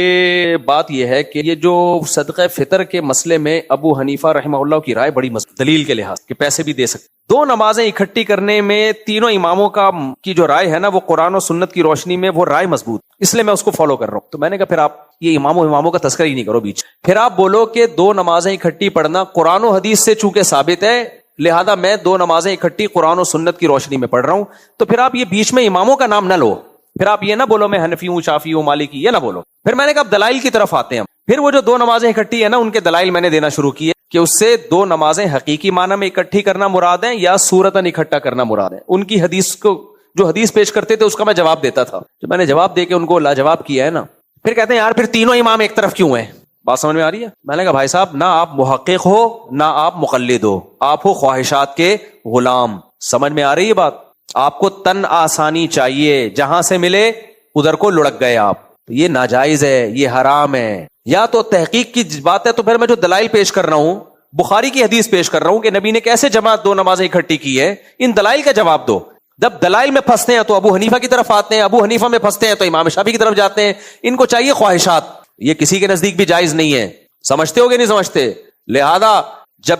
یہ جو صدقہ فطر کے مسئلے میں ابو حنیفہ رحمہ اللہ کی رائے بڑی مضبوط دلیل کے لحاظ کہ پیسے بھی دے سکتے. 2 نمازیں اکٹھی کرنے میں تینوں اماموں کی جو رائے ہے نا, وہ قرآن و سنت کی روشنی میں وہ رائے مضبوط, اس لیے میں اس کو فالو کر رہا ہوں. تو میں نے کہا پھر آپ یہ اماموں کا تذکرہ ہی نہیں کرو بیچ, پھر آپ بولو کہ 2 نمازیں اکٹھی پڑھنا قرآن و حدیث سے چونکہ ثابت ہے, لہذا میں 2 نمازیں اکٹھی قرآن و سنت کی روشنی میں پڑھ رہا ہوں. تو پھر آپ یہ بیچ میں اماموں کا نام نہ لو, پھر آپ یہ نہ بولو میں حنفی ہوں, شافعی ہوں, مالکی, یہ نہ بولو. پھر میں نے کہا دلائل کی طرف آتے ہیں. پھر وہ جو 2 نمازیں اکٹھی ہیں نا, ان کے دلائل میں نے دینا شروع کیے کہ اس سے 2 نمازیں حقیقی معنی میں اکٹھی کرنا مراد ہیں یا صورتاً اکٹھا کرنا مراد ہے. ان کی حدیث کو جو حدیث پیش کرتے تھے اس کا میں جواب دیتا تھا, جو میں نے جواب دے کے ان کو لاجواب کیا ہے نا, پھر کہتے ہیں یار پھر تینوں امام ایک طرف کیوں ہیں. بات سمجھ میں آ رہی ہے؟ میں نے کہا بھائی صاحب نہ آپ محقق ہو نہ آپ مقلد ہو, آپ ہو خواہشات کے غلام. سمجھ میں آ رہی ہے بات؟ آپ کو تن آسانی چاہیے, جہاں سے ملے ادھر کو لڑک گئے آپ, یہ ناجائز ہے, یہ حرام ہے. یا تو تحقیق کی بات ہے تو پھر میں جو دلائل پیش کر رہا ہوں, بخاری کی حدیث پیش کر رہا ہوں کہ نبی نے کیسے جماعت 2 نمازیں اکٹھی کی ہے, ان دلائل کا جواب دو. جب دلائل میں پھنستے ہیں تو ابو حنیفہ کی طرف آتے ہیں, ابو حنیفہ میں پھنستے ہیں تو امام شافعی کی طرف جاتے ہیں. ان کو چاہیے خواہشات, یہ کسی کے نزدیک بھی جائز نہیں ہے. سمجھتے ہو کہ نہیں سمجھتے؟ لہذا جب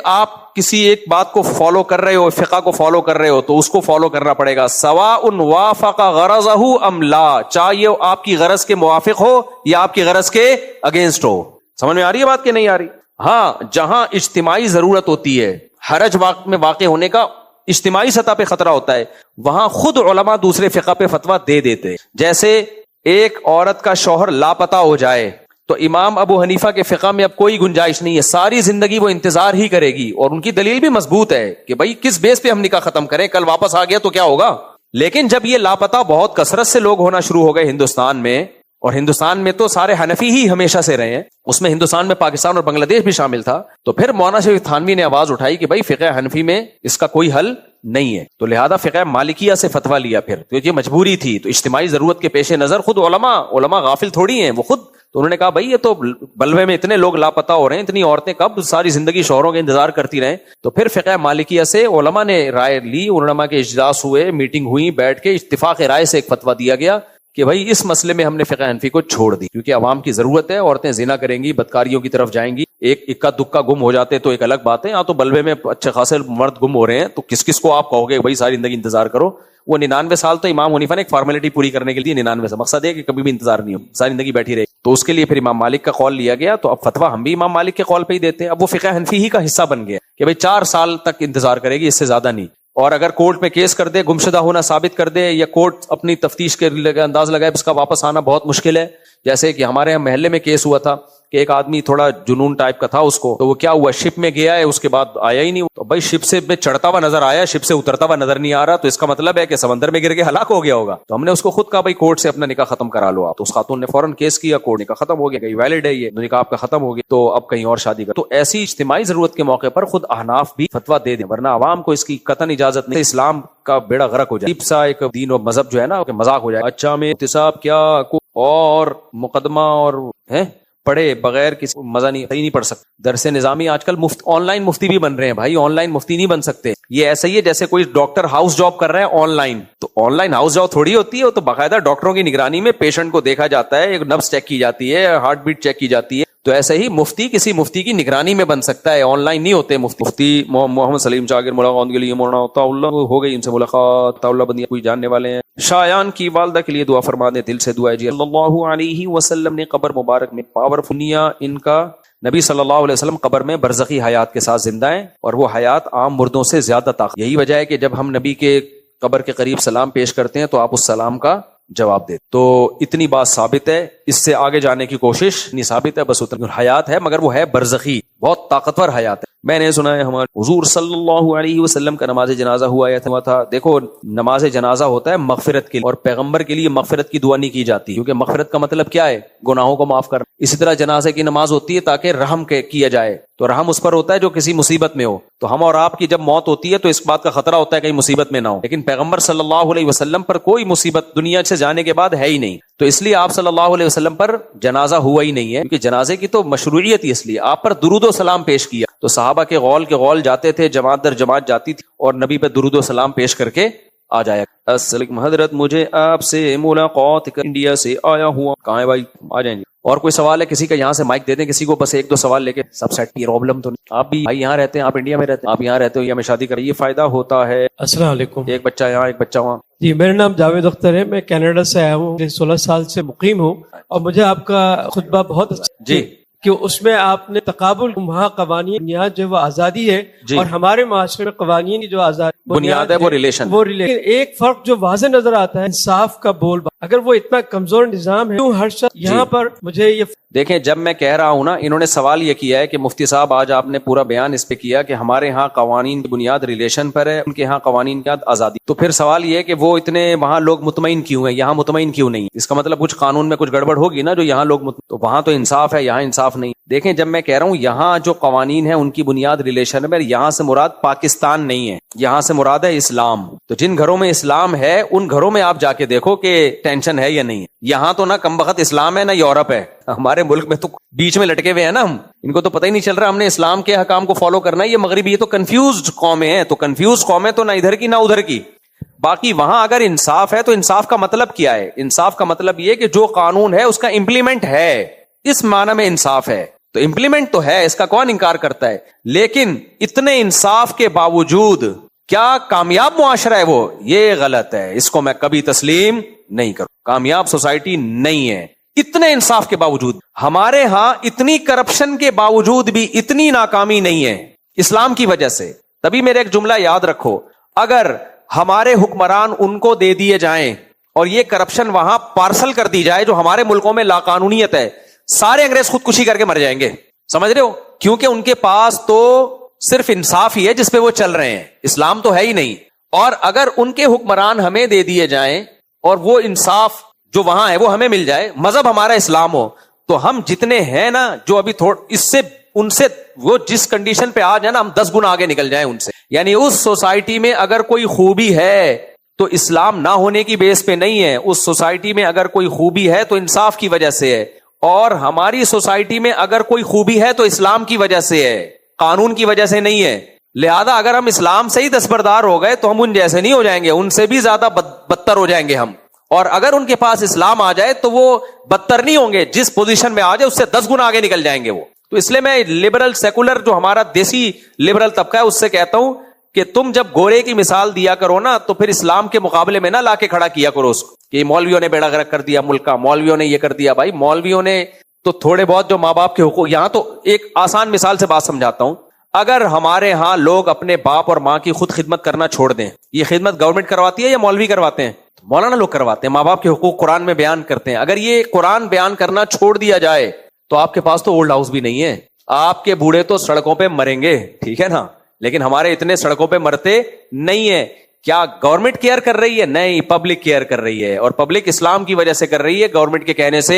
آپ کسی ایک بات کو فالو کر رہے ہو, فقہ کو فالو کر رہے ہو, تو اس کو فالو کرنا پڑے گا, سواء وافق غرضہ ام لا, چاہیے آپ کی غرض کے موافق ہو یا آپ کی غرض کے اگینسٹ ہو. سمجھ میں آ رہی ہے بات کہ نہیں آ رہی؟ ہاں, جہاں اجتماعی ضرورت ہوتی ہے, حرج میں واقع ہونے کا اجتماعی سطح پہ خطرہ ہوتا ہے, وہاں خود علماء دوسرے فقہ پہ فتویٰ دے دیتے. جیسے ایک عورت کا شوہر لاپتہ ہو جائے تو امام ابو حنیفہ کے فقہ میں اب کوئی گنجائش نہیں ہے, ساری زندگی وہ انتظار ہی کرے گی, اور ان کی دلیل بھی مضبوط ہے کہ بھائی کس بیس پہ ہم نکاح ختم کریں, کل واپس آ گیا تو کیا ہوگا. لیکن جب یہ لاپتہ بہت کثرت سے لوگ ہونا شروع ہو گئے ہندوستان میں, اور ہندوستان میں تو سارے حنفی ہی ہمیشہ سے رہے ہیں, اس میں ہندوستان میں پاکستان اور بنگلہ دیش بھی شامل تھا, تو پھر مولانا شریف تھانوی نے آواز اٹھائی کہ بھائی فقہ حنفی میں اس کا کوئی حل نہیں ہے, تو لہذا فقہ مالکیہ سے فتویٰ لیا. پھر تو یہ مجبوری تھی, تو اجتماعی ضرورت کے پیش نظر خود علماء غافل تھوڑی ہیں, وہ خود تو انہوں نے کہا بھائی یہ تو بلوے میں اتنے لوگ لاپتہ ہو رہے ہیں, اتنی عورتیں کب ساری زندگی شوہروں کے انتظار کرتی رہیں. تو پھر فقہ مالکیہ سے علماء نے رائے لی, علماء کے اجلاس ہوئے, میٹنگ ہوئی, بیٹھ کے اتفاق رائے سے ایک فتویٰ دیا گیا کہ بھائی اس مسئلے میں ہم نے فقہ حنفی کو چھوڑ دی, کیونکہ عوام کی ضرورت ہے, عورتیں زنا کریں گی, بدکاریوں کی طرف جائیں گی, ایک اکا دکا گم ہو جاتے تو ایک الگ بات ہے, ہاں تو بلوے میں اچھے خاصے مرد گم ہو رہے ہیں, تو کس کو آپ کہو گے بھائی ساری زندگی انتظار کرو. وہ 99 سال تو امام حنیفہ نے ایک فارمیلٹی پوری کرنے کے لیے 99 سے مقصد ہے کہ کبھی بھی انتظار نہیں ہو, ساری زندگی بیٹھی رہے, تو اس کے لیے پھر امام مالک کا قول لیا گیا. تو اب فتویٰ ہم بھی امام مالک کے قول پہ ہی دیتے ہیں. اب وہ فقہ حنفی ہی کا حصہ بن گیا کہ بھائی 4 سال تک انتظار کرے گی, اس سے زیادہ نہیں, اور اگر کورٹ میں کیس کر دے, گمشدہ ہونا ثابت کر دے, یا کورٹ اپنی تفتیش کے انداز لگائے اس کا واپس آنا بہت مشکل ہے. جیسے کہ ہمارے یہاں محلے میں کیس ہوا تھا, کہ ایک آدمی تھوڑا جنون ٹائپ کا تھا اس کو, تو وہ کیا ہوا, شپ میں گیا ہے, اس کے بعد آیا ہی نہیں. تو بھائی شپ سے میں چڑھتا ہوا نظر آیا, شپ سے اترتا ہوا نظر نہیں آ رہا, تو اس کا مطلب ہے کہ سمندر میں گر کے ہلاک ہو گیا ہوگا. تو ہم نے اس کو خود کہا بھائی کورٹ سے اپنا نکاح ختم کرا لو آپ. تو اس خاتون نے فوراً کیس کیا, کورٹ نکاح ختم ہو گیا, کہیں ویلڈ ہے یہ نکاح آپ کا ختم ہو گیا, تو اب کہیں اور شادی کر. تو ایسی اجتماعی ضرورت کے موقع پر خود احناف بھی فتویٰ دے دیں, ورنہ عوام کو اس کی قطعاً اجازت نہیں. اسلام کا بیڑا غرق ہو جائے, عجیب سا ایک دین و مذہب جو ہے نا مذاق ہو جائے. اچھا میں احتساب کیا اور مقدمہ اور پڑھے بغیر کسی مزہ نہیں پڑھ سکتے. درس نظامی آج کل آن لائن مفتی بھی بن رہے ہیں بھائی, آن لائن مفتی نہیں بن سکتے. یہ ایسا ہی ہے جیسے کوئی ڈاکٹر ہاؤس جاب کر رہا ہے آن لائن, تو آن لائن ہاؤس جاب تھوڑی ہوتی ہے, تو باقاعدہ ڈاکٹروں کی نگرانی میں پیشنٹ کو دیکھا جاتا ہے, ایک نبض چیک کی جاتی ہے, ہارٹ بیٹ چیک کی جاتی ہے. تو ایسے ہی مفتی کسی مفتی کی نگرانی میں بن سکتا ہے, آن لائن نہیں ہوتے مفتی. محمد سلیم شاگر ملاقات کے لیے مولانا اللہ ہو گئی, ان سے ملاقات اللہ بندی کوئی جاننے والے ہیں. شایان کی والدہ کے لیے دعا فرما دیں, دل سے دعا ہے جی. صلی اللہ علیہ وسلم نے قبر مبارک میں پاورفل ان کا نبی صلی اللہ علیہ وسلم قبر میں برزخی حیات کے ساتھ زندہ ہیں, اور وہ حیات عام مردوں سے زیادہ طاقت. یہی وجہ ہے کہ جب ہم نبی کے قبر کے قریب سلام پیش کرتے ہیں تو آپ اس سلام کا جواب دے. تو اتنی بات ثابت ہے, اس سے آگے جانے کی کوشش نہیں ثابت ہے, بس اتنی حیات ہے, مگر وہ ہے برزخی, بہت طاقتور حیات ہے. میں نے سنا ہے ہمارے حضور صلی اللہ علیہ وسلم کا نماز جنازہ ہوا تھا. دیکھو نماز جنازہ ہوتا ہے مغفرت کے لیے, اور پیغمبر کے لیے مغفرت کی دعا نہیں کی جاتی, کیونکہ مغفرت کا مطلب کیا ہے, گناہوں کو معاف کرنا. اسی طرح جنازے کی نماز ہوتی ہے تاکہ رحم کیا جائے, تو رحم اس پر ہوتا ہے جو کسی مصیبت میں ہو. تو ہم اور آپ کی جب موت ہوتی ہے تو اس بات کا خطرہ ہوتا ہے کہیں مصیبت میں نہ ہو, لیکن پیغمبر صلی اللہ علیہ وسلم پر کوئی مصیبت دنیا سے جانے کے بعد ہے ہی نہیں, تو اس لیے آپ صلی اللہ علیہ وسلم پر جنازہ ہوا ہی نہیں ہے, کیونکہ جنازے کی تو مشروعیت ہی اس لیے آپ پر درود و سلام پیش کیا. تو صحابہ کے غول جاتے تھے, جماعت در جماعت جاتی تھی, اور نبی پہ درود و سلام پیش کر کے آ جایا. السلام حضرت, مجھے آپ سے ملاقات انڈیا سے آیا ہوا. کہاں ہے بھائی, آ جائیں گے. اور کوئی سوال ہے کسی کا, یہاں سے مائک دے دیں کسی کو, بس ایک دو سوال لے کے سب سیٹ. کی پرابلم تو نہیں, آپ بھی بھائی یہاں رہتے ہیں, آپ انڈیا میں رہتے ہیں, آپ یہاں رہتے ہو یا میں شادی کر, یہ فائدہ ہوتا ہے. السلام علیکم. ایک بچہ یہاں ایک بچہ وہاں. جی میرا نام جاوید اختر ہے, میں کینیڈا سے آیا ہوں, 16 سال سے مقیم ہوں, اور مجھے آپ کا خطبہ بہت اچھا جی کہ اس میں آپ نے تقابل وہاں قوانین بنیاد جو وہ آزادی ہے, جی. اور ہمارے معاشرے میں قوانین کی جو بنیاد ہے وہ ریلیشن. ایک فرق جو واضح نظر آتا ہے انصاف کا بول. اگر وہ اتنا کمزور نظام ہے, ہر شخص یہاں پر مجھے یہ دیکھیں, جب میں کہہ رہا ہوں نا, انہوں نے سوال یہ کیا ہے کہ مفتی صاحب آج آپ نے پورا بیان اس پہ کیا کہ ہمارے ہاں قوانین کی بنیاد ریلیشن پر ہے, ان کے ہاں قوانین کی بنیاد آزادی. تو پھر سوال یہ ہے کہ وہ اتنے وہاں لوگ مطمئن کیوں ہیں, یہاں مطمئن کیوں نہیں؟ اس کا مطلب کچھ قانون میں کچھ گڑبڑ ہوگی نا, جو یہاں لوگ تو وہاں تو انصاف ہے, یہاں انصاف نہیں. دیکھیں جب میں کہہ رہا ہوں یہاں جو قوانین ہیں ان کی بنیاد ریلیشن میں, یہاں سے مراد پاکستان نہیں ہے, یہاں سے مراد ہے اسلام. تو جن گھروں میں اسلام ہے ان گھروں میں آپ جا کے دیکھو کہ ٹینشن ہے یا نہیں ہے. یہاں تو نہ کمبخت اسلام ہے نہ یورپ ہے, ہمارے ملک میں تو بیچ میں لٹکے ہوئے ہیں نا ہم, ان کو تو پتہ ہی نہیں چل رہا ہم نے اسلام کے حکام کو فالو کرنا ہے, یہ مغربی, یہ تو کنفیوزڈ قومیں ہیں. تو کنفیوز قومیں تو نہ ادھر کی نہ ادھر کی. باقی وہاں اگر انصاف ہے تو انصاف کا مطلب کیا ہے؟ انصاف کا مطلب یہ کہ جو قانون ہے اس کا امپلیمنٹ ہے, اس معنی میں انصاف ہے. تو امپلیمنٹ تو ہے, اس کا کون انکار کرتا ہے, لیکن اتنے انصاف کے باوجود کیا کامیاب معاشرہ ہے وہ؟ یہ غلط ہے, اس کو میں کبھی تسلیم نہیں کروں. کامیاب سوسائٹی نہیں ہے اتنے انصاف کے باوجود. ہمارے ہاں اتنی کرپشن کے باوجود بھی اتنی ناکامی نہیں ہے اسلام کی وجہ سے. تبھی میرے ایک جملہ یاد رکھو, اگر ہمارے حکمران ان کو دے دیے جائیں اور یہ کرپشن وہاں پارسل کر دی جائے جو ہمارے ملکوں میں لاقانونیت ہے, سارے انگریز خودکشی کر کے مر جائیں گے. سمجھ رہے ہو؟ کیونکہ ان کے پاس تو صرف انصاف ہی ہے جس پہ وہ چل رہے ہیں, اسلام تو ہے ہی نہیں. اور اگر ان کے حکمران ہمیں دے دیے جائیں اور وہ انصاف جو وہاں ہے وہ ہمیں مل جائے, مذہب ہمارا اسلام ہو, تو ہم جتنے ہیں نا جو ابھی اس سے ان سے وہ جس کنڈیشن پہ آ جائے نا, ہم 10 گنا آگے نکل جائیں ان سے. یعنی اس سوسائٹی میں اگر کوئی خوبی ہے تو اسلام نہ ہونے کی بیس پہ نہیں ہے, اس سوسائٹی میں اگر کوئی خوبی ہے تو انصاف کی وجہ سے ہے, اور ہماری سوسائٹی میں اگر کوئی خوبی ہے تو اسلام کی وجہ سے ہے, قانون کی وجہ سے نہیں ہے. لہذا اگر ہم اسلام سے ہی دستبردار ہو گئے تو ہم ان جیسے نہیں ہو جائیں گے, ان سے بھی زیادہ بدتر ہو جائیں گے ہم. اور اگر ان کے پاس اسلام آ جائے تو وہ بدتر نہیں ہوں گے, جس پوزیشن میں آ جائے اس سے 10 گنا آگے نکل جائیں گے وہ. تو اس لیے میں لبرل سیکولر جو ہمارا دیسی لبرل طبقہ ہے اس سے کہتا ہوں کہ تم جب گورے کی مثال دیا کرو نا تو پھر اسلام کے مقابلے میں نہ لا کے کھڑا کیا کرو اس کو کہ مولویوں نے بیڑا غرق کر دیا ملک کا, مولویوں نے یہ کر دیا. بھائی مولویوں نے تو تھوڑے بہت جو ماں باپ کے حقوق, یہاں تو ایک آسان مثال سے بات سمجھاتا ہوں, اگر ہمارے ہاں لوگ اپنے باپ اور ماں کی خود خدمت کرنا چھوڑ دیں, یہ خدمت گورنمنٹ کرواتی ہے یا مولوی کرواتے ہیں؟ مولانا لوگ کرواتے ہیں. ماں باپ کے حقوق قرآن میں بیان کرتے ہیں. اگر یہ قرآن بیان کرنا چھوڑ دیا جائے تو آپ کے پاس تو اولڈ ہاؤس بھی نہیں ہے, آپ کے بوڑھے تو سڑکوں پہ مریں گے, ٹھیک ہے نا, لیکن ہمارے اتنے سڑکوں پہ مرتے نہیں ہیں. کیا گورنمنٹ کیئر کر رہی ہے؟ نہیں, پبلک کیئر کر رہی ہے, اور پبلک اسلام کی وجہ سے کر رہی ہے, گورنمنٹ کے کہنے سے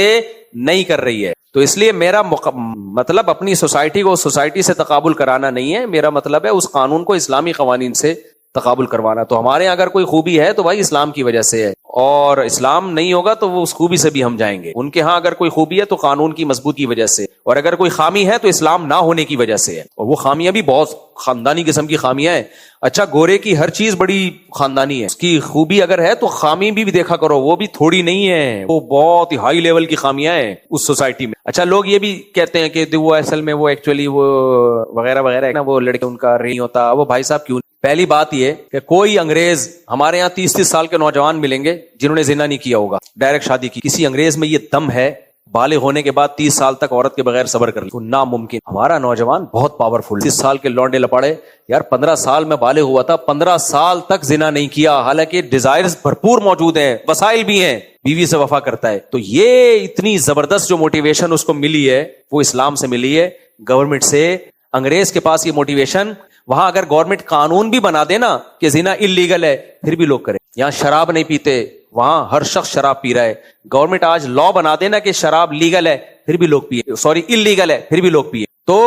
نہیں کر رہی ہے. تو اس لیے میرا مطلب اپنی سوسائٹی کو سوسائٹی سے تقابل کرانا نہیں ہے, میرا مطلب ہے اس قانون کو اسلامی قوانین سے تقابل کروانا. تو ہمارے یہاں اگر کوئی خوبی ہے تو بھائی اسلام کی وجہ سے ہے, اور اسلام نہیں ہوگا تو وہ اس خوبی سے بھی ہم جائیں گے. ان کے ہاں اگر کوئی خوبی ہے تو قانون کی مضبوطی کی وجہ سے, اور اگر کوئی خامی ہے تو اسلام نہ ہونے کی وجہ سے ہے, اور وہ خامیاں بھی بہت خاندانی قسم کی خامیاں ہیں. اچھا, گورے کی ہر چیز بڑی خاندانی ہے, اس کی خوبی اگر ہے تو خامی بھی دیکھا کرو, وہ بھی تھوڑی نہیں ہے, وہ بہت ہی ہائی لیول کی خامیاں ہیں اس سوسائٹی میں. اچھا, لوگ یہ بھی کہتے ہیں کہ وہ اصل میں وہ ایکچولی وہ وغیرہ وغیرہ نا, وہ لڑکے ان کا نہیں ہوتا. وہ بھائی صاحب کیوں؟ پہلی بات یہ کہ کوئی انگریز ہمارے یہاں 30-30 سال کے نوجوان ملیں گے جنہوں نے زنا نہیں کیا ہوگا, ڈائریکٹ شادی کی. کسی انگریز میں یہ دم ہے بالغ ہونے کے بعد 30 سال تک عورت کے بغیر صبر کر لیں؟ ناممکن. ہمارا نوجوان بہت پاورفل. 30 سال کے لونڈے لپاڑے یار, 15 سال میں بالغ ہوا تھا, 15 سال تک زنا نہیں کیا, حالانکہ ڈیزائرز بھرپور موجود ہیں, وسائل بھی ہیں, بیوی سے وفا کرتا ہے. تو یہ اتنی زبردست جو موٹیویشن اس کو ملی ہے وہ اسلام سے ملی ہے, گورنمنٹ سے. انگریز کے پاس یہ موٹیویشن, وہاں اگر گورنمنٹ قانون بھی بنا دے نا کہ زنا اللیگل ہے پھر بھی لوگ کریں. یہاں شراب نہیں پیتے, وہاں ہر شخص شراب پی رہا ہے. گورنمنٹ آج لا بنا دینا کہ شراب لیگل ہے پھر بھی لوگ پیے, سوری اللیگل ہے پھر بھی لوگ پیے. تو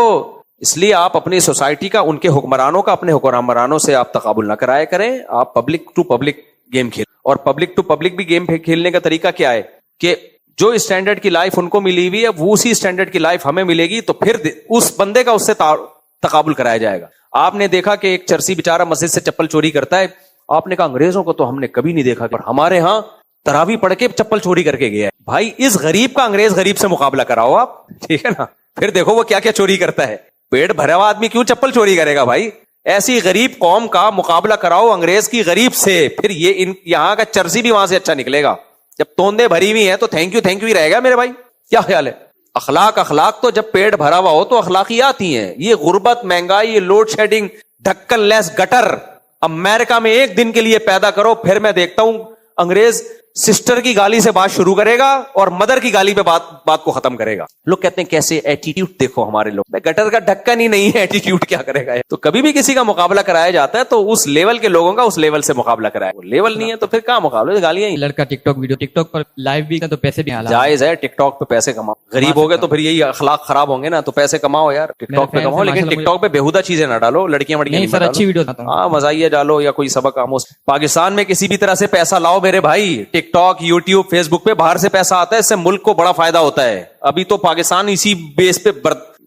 اس لیے آپ اپنی سوسائٹی کا, ان کے حکمرانوں کا اپنے حکمرانوں سے آپ تقابل نہ کرایا کریں. آپ پبلک ٹو پبلک گیم کھیل, اور پبلک ٹو پبلک بھی گیم کھیلنے کا طریقہ کیا ہے کہ جو اسٹینڈرڈ کی لائف ان کو ملی ہوئی ہے وہ اسی اسٹینڈرڈ کی لائف ہمیں ملے گی, تو پھر اس بندے کا اس سے تقابل کرایا جائے گا. آپ نے دیکھا کہ ایک چرسی بیچارہ مسجد سے چپل چوری کرتا ہے, آپ نے کہا انگریزوں کو تو ہم نے کبھی نہیں دیکھا, پر ہمارے ہاں تراویح پڑھ کے چپل چوری کر کے گیا ہے. بھائی اس غریب کا انگریز غریب سے مقابلہ کراؤ آپ, ٹھیک ہے نا, پھر دیکھو وہ کیا کیا چوری کرتا ہے. پیٹ بھرا ہوا آدمی کیوں چپل چوری کرے گا بھائی؟ ایسی غریب قوم کا مقابلہ کراؤ انگریز کی غریب سے, پھر یہ یہاں کا چرسی بھی وہاں سے اچھا نکلے گا. جب توندے بھری ہوئی ہیں تو تھینک یو ہی رہے گا میرے بھائی. کیا خیال ہے؟ اخلاق تو جب پیٹ بھرا ہوا ہو تو اخلاقیات ہی ہیں. یہ غربت, مہنگائی, یہ لوڈ شیڈنگ, ڈھکن لیس گٹر امریکہ میں ایک دن کے لیے پیدا کرو, پھر میں دیکھتا ہوں انگریز سسٹر کی گالی سے بات شروع کرے گا اور مدر کی گالی پہ بات کو ختم کرے گا. لوگ کہتے ہیں کیسے ایٹیٹیوڈ دیکھو ہمارے لوگ, گٹر کا ڈھکن ہی نہیں ہے, ایٹیٹیوڈ کیا کرے گا. تو کبھی بھی کسی کا مقابلہ کرایا جاتا ہے تو اس لیول کے لوگوں کا اس لیول سے مقابلہ کرایا, وہ لیول نہیں ہے تو پھر کہاں مقابلہ, گالیاں ہی. لڑکا ٹک ٹاک ویڈیو ٹک ٹاک پر لائیو بھی تو پیسے بھی جائز ہے, ٹک ٹاک پہ پیسے کماؤ. غریب ہو گئے تو پھر یہی اخلاق خراب ہوں گے نا, تو پیسے کماؤ یار, ٹک ٹاک پہ کماؤ, لیکن ٹک ٹاک پہ بےہودہ چیزیں نہ ڈالو, لڑکیاں وڑکیاں سر اچھی ویڈیو. ہاں مزاحیہ ڈالو یا کوئی سبق آموز. پاکستان میں کسی بھی طرح سے پیسہ لاؤ میرے بھائی, ٹک ٹاک, یوٹیوب, فیس بک پہ باہر سے پیسہ آتا ہے, اس سے ملک کو بڑا فائدہ ہوتا ہے. ابھی تو پاکستان اسی بیس پہ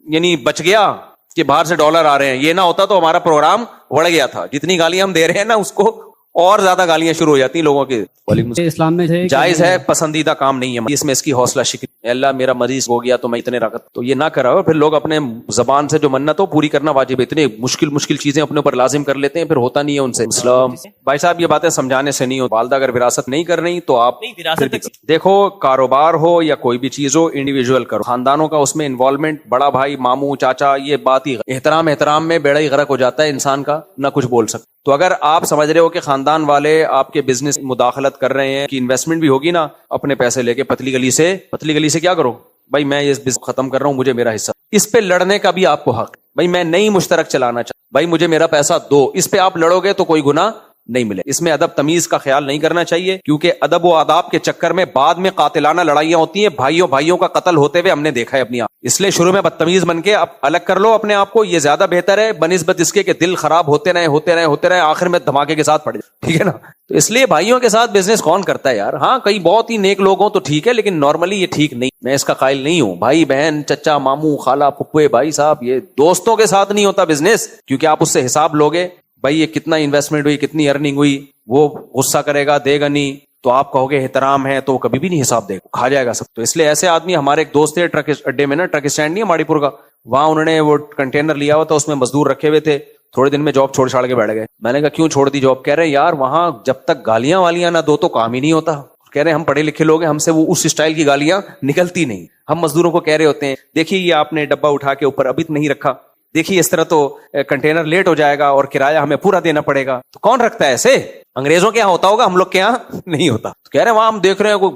یعنی بچ گیا کہ باہر سے ڈالر آ رہے ہیں. یہ نہ ہوتا تو ہمارا پروگرام بڑھ گیا تھا. جتنی گالیاں ہم دے رہے ہیں نا اس کو اور زیادہ گالیاں شروع ہو جاتی ہیں لوگوں کے. اسلام میں جائز ہے, پسندیدہ کام نہیں ہے اس میں. اس کی حوصلہ شکنی, اللہ میرا مریض ہو گیا تو میں اتنے رکھتا, تو یہ نہ کرا. پھر لوگ اپنے زبان سے جو منت ہو پوری کرنا واجب ہے. اتنے مشکل چیزیں اپنے اوپر لازم کر لیتے ہیں, پھر ہوتا نہیں ہے ان سے. اسلام بھائی صاحب یہ باتیں سمجھانے سے نہیں ہو. والدہ اگر وراثت نہیں کر رہی تو آپ دیکھو, کاروبار ہو یا کوئی بھی چیز ہو انڈیویجول کرو. خاندانوں کا اس میں انوالومنٹ, بڑا بھائی, ماموں, چاچا, یہ بات ہی احترام میں بیڑا ہی غرق ہو جاتا ہے انسان کا, نہ کچھ بول سکتا. تو اگر آپ سمجھ رہے ہو کہ خاندان والے آپ کے بزنس مداخلت کر رہے ہیں کہ انویسٹمنٹ بھی ہوگی نا, اپنے پیسے لے کے پتلی گلی سے کیا کرو بھائی, میں یہ بزنس ختم کر رہا ہوں, مجھے میرا حصہ. اس پہ لڑنے کا بھی آپ کو حق بھائی, میں نہیں مشترک چلانا چاہتا بھائی, مجھے میرا پیسہ دو. اس پہ آپ لڑو گے تو کوئی گناہ نہیں ملے. اس میں ادب تمیز کا خیال نہیں کرنا چاہیے, کیونکہ ادب و آداب کے چکر میں بعد میں قاتلانہ لڑائیاں ہوتی ہیں. بھائیوں کا قتل ہوتے ہوئے ہم نے دیکھا ہے اپنی آنکھ. اس لیے شروع میں بدتمیز بن کے اب الگ کر لو اپنے آپ کو, یہ زیادہ بہتر ہے بنسبت اس کے کہ دل خراب ہوتے رہے آخر میں دھماکے کے ساتھ پڑ جائے, ٹھیک ہے نا. تو اس لیے بھائیوں کے ساتھ بزنس کون کرتا ہے یار؟ ہاں کئی بہت ہی نیک لوگ ہوں تو ٹھیک ہے, لیکن نارملی یہ ٹھیک نہیں, میں اس کا قائل نہیں ہوں. بھائی بہن, چچا, ماموں, خالہ, پھپھوے, بھائی صاحب, یہ دوستوں کے ساتھ نہیں ہوتا بزنس, کیونکہ آپ اس سے حساب لوگے. بھائی یہ کتنا انویسٹمنٹ ہوئی, کتنی ارننگ ہوئی, وہ غصہ کرے گا, دے گا نہیں, تو آپ کہو گے احترام ہے, تو وہ کبھی بھی نہیں حساب دے گا, کھا جائے گا سب. تو اس لیے ایسے آدمی, ہمارے ایک دوست تھے ٹرک اڈے میں نا, ٹرک اسٹینڈ نہیں ہے ماڑی پور کا, وہاں انہوں نے وہ کنٹینر لیا ہوا تھا, اس میں مزدور رکھے ہوئے تھے. تھوڑے دن میں جاب چھوڑ چھاڑ کے بیٹھ گئے. میں نے کہا کیوں چھوڑ دی جاب؟ کہہ رہے یار وہاں جب تک گالیاں والیاں نہ دو تو کام ہی نہیں ہوتا. کہہ رہے ہم پڑھے لکھے لوگ ہیں, ہم سے وہ اس اسٹائل کی گالیاں نکلتی نہیں. ہم مزدوروں کو کہہ رہے ہوتے ہیں دیکھیے یہ آپ نے ڈبہ اٹھا کے اوپر ابھی نہیں رکھا, دیکھیے اس طرح تو کنٹینر لیٹ ہو جائے گا اور کرایہ ہمیں پورا دینا پڑے گا. تو کون رکھتا ہے ایسے؟ انگریزوں کے یہاں ہوتا ہوگا, ہم لوگ کے یہاں نہیں ہوتا. تو کہہ رہے ہیں وہاں ہم دیکھ رہے ہیں کوئی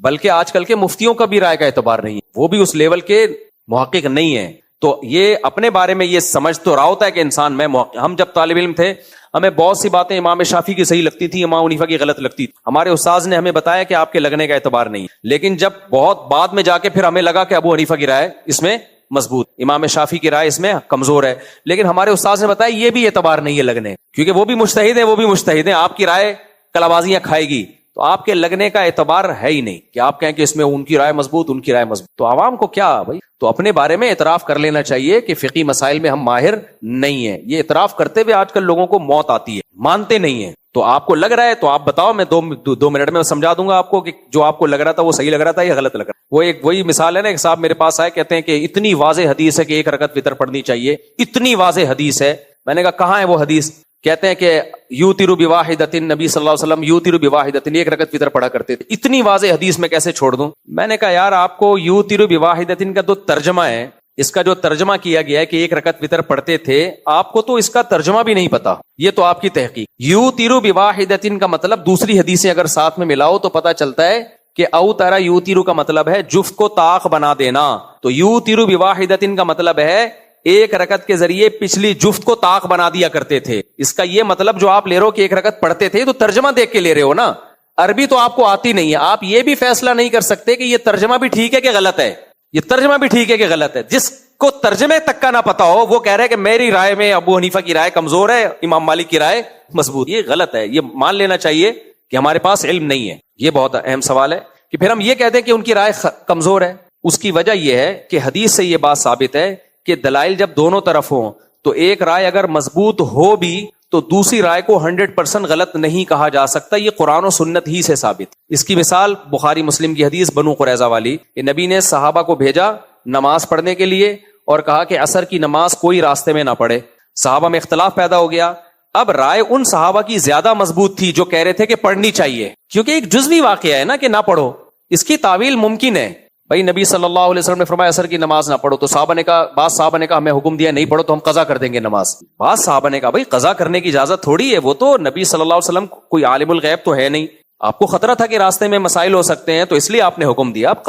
بلکہ آج کل کے مفتیوں کا بھی رائے کا اعتبار نہیں ہے, وہ بھی اس لیول کے محقق نہیں ہیں. تو یہ اپنے بارے میں یہ سمجھ تو رہا ہوتا ہے کہ انسان میں ہم جب طالب علم تھے ہمیں بہت سی باتیں امام شافعی کی صحیح لگتی تھی, امام حنیفہ کی غلط لگتی تھی. ہمارے استاذ نے ہمیں بتایا کہ آپ کے لگنے کا اعتبار نہیں, لیکن جب بہت بعد میں جا کے پھر ہمیں لگا کہ ابو حنیفہ کی رائے اس میں مضبوط, امام شافعی کی رائے اس میں کمزور ہے, لیکن ہمارے استاذ نے بتایا یہ بھی اعتبار نہیں ہے لگنے, کیونکہ وہ بھی مجتہد ہیں, وہ بھی مجتہد ہیں, آپ کی رائے کلابازیاں کھائے گی, تو آپ کے لگنے کا اعتبار ہے ہی نہیں کہ آپ کہیں کہ اس میں ان کی رائے مضبوط, ان کی رائے مضبوط. تو عوام کو کیا بھائی, تو اپنے بارے میں اعتراف کر لینا چاہیے کہ فقہی مسائل میں ہم ماہر نہیں ہیں. یہ اعتراف کرتے ہوئے آج کل لوگوں کو موت آتی ہے, مانتے نہیں ہیں. تو آپ کو لگ رہا ہے تو آپ بتاؤ, میں دو منٹ میں سمجھا دوں گا آپ کو کہ جو آپ کو لگ رہا تھا وہ صحیح لگ رہا تھا یا غلط لگ رہا. وہ ایک وہی مثال ہے نا, ایک صاحب میرے پاس آئے, کہتے ہیں کہ اتنی واضح حدیث ہے کہ ایک رکعت وتر پڑھنی چاہیے, اتنی واضح حدیث ہے. میں نے کہا کہاں ہے وہ حدیث؟ کہتے ہیں کہ یوتر بواحدۃ, نبی صلی اللہ علیہ وسلم یوتر بواحدۃ, ایک رکعت وتر پڑھا کرتے تھے. اتنی واضح حدیث میں کیسے چھوڑ دوں؟ میں نے کہا یار آپ کو یوتر بواحدۃ کا جو ترجمہ ہے, اس کا جو ترجمہ کیا گیا ہے کہ ایک رکعت وتر پڑھتے تھے, آپ کو تو اس کا ترجمہ بھی نہیں پتا. یہ تو آپ کی تحقیق. یوتر بواحدۃ کا مطلب دوسری حدیثیں اگر ساتھ میں ملاؤ تو پتا چلتا ہے کہ اوتر یوتر کا مطلب ہے جفت کو طاق بنا دینا, تو یوتر بواحدۃ کا مطلب ہے ایک رکعت کے ذریعے پچھلی جفت کو طاق بنا دیا کرتے تھے. اس کا یہ مطلب جو آپ لے رہے ہو کہ ایک رکعت پڑھتے تھے, تو ترجمہ دیکھ کے لے رہے ہو نا, عربی تو آپ کو آتی نہیں ہے. آپ یہ بھی فیصلہ نہیں کر سکتے کہ یہ ترجمہ بھی ٹھیک ہے کہ غلط ہے, یہ ترجمہ بھی ٹھیک ہے کہ غلط ہے. جس کو ترجمے تک کا نہ پتا ہو وہ کہہ رہے کہ میری رائے میں ابو حنیفہ کی رائے کمزور ہے, امام مالک کی رائے مضبوط. یہ غلط ہے, یہ مان لینا چاہیے کہ ہمارے پاس علم نہیں ہے. یہ بہت اہم سوال ہے کہ پھر ہم یہ کہتے ہیں کہ ان کی رائے کمزور ہے. اس کی وجہ یہ ہے کہ حدیث سے یہ بات ثابت ہے کہ دلائل جب دونوں طرف ہوں تو ایک رائے اگر مضبوط ہو بھی تو دوسری رائے کو 100% غلط نہیں کہا جا سکتا. یہ قرآن و سنت ہی سے ثابت. اس کی مثال بخاری مسلم کی حدیث بنو قریظہ والی, کہ نبی نے صحابہ کو بھیجا نماز پڑھنے کے لیے اور کہا کہ عصر کی نماز کوئی راستے میں نہ پڑھے. صحابہ میں اختلاف پیدا ہو گیا. اب رائے ان صحابہ کی زیادہ مضبوط تھی جو کہہ رہے تھے کہ پڑھنی چاہیے, کیونکہ ایک جزوی واقعہ ہے نا کہ نہ پڑھو, اس کی تعویل ممکن ہے. بھائی نبی صلی اللہ علیہ وسلم نے فرمایا عصر کی نماز نہ پڑھو, تو صحابہ نے کہا, بعض صحابہ نے کہا ہمیں حکم دیا نہیں پڑھو تو ہم قضا کر دیں گے نماز. بعض صحابہ نے کہا بھائی قضا کرنے کی اجازت تھوڑی ہے, وہ تو نبی صلی اللہ علیہ وسلم کوئی عالم الغیب تو ہے نہیں, آپ کو خطرہ تھا کہ راستے میں مسائل ہو سکتے ہیں تو اس لیے آپ نے حکم دیا. اب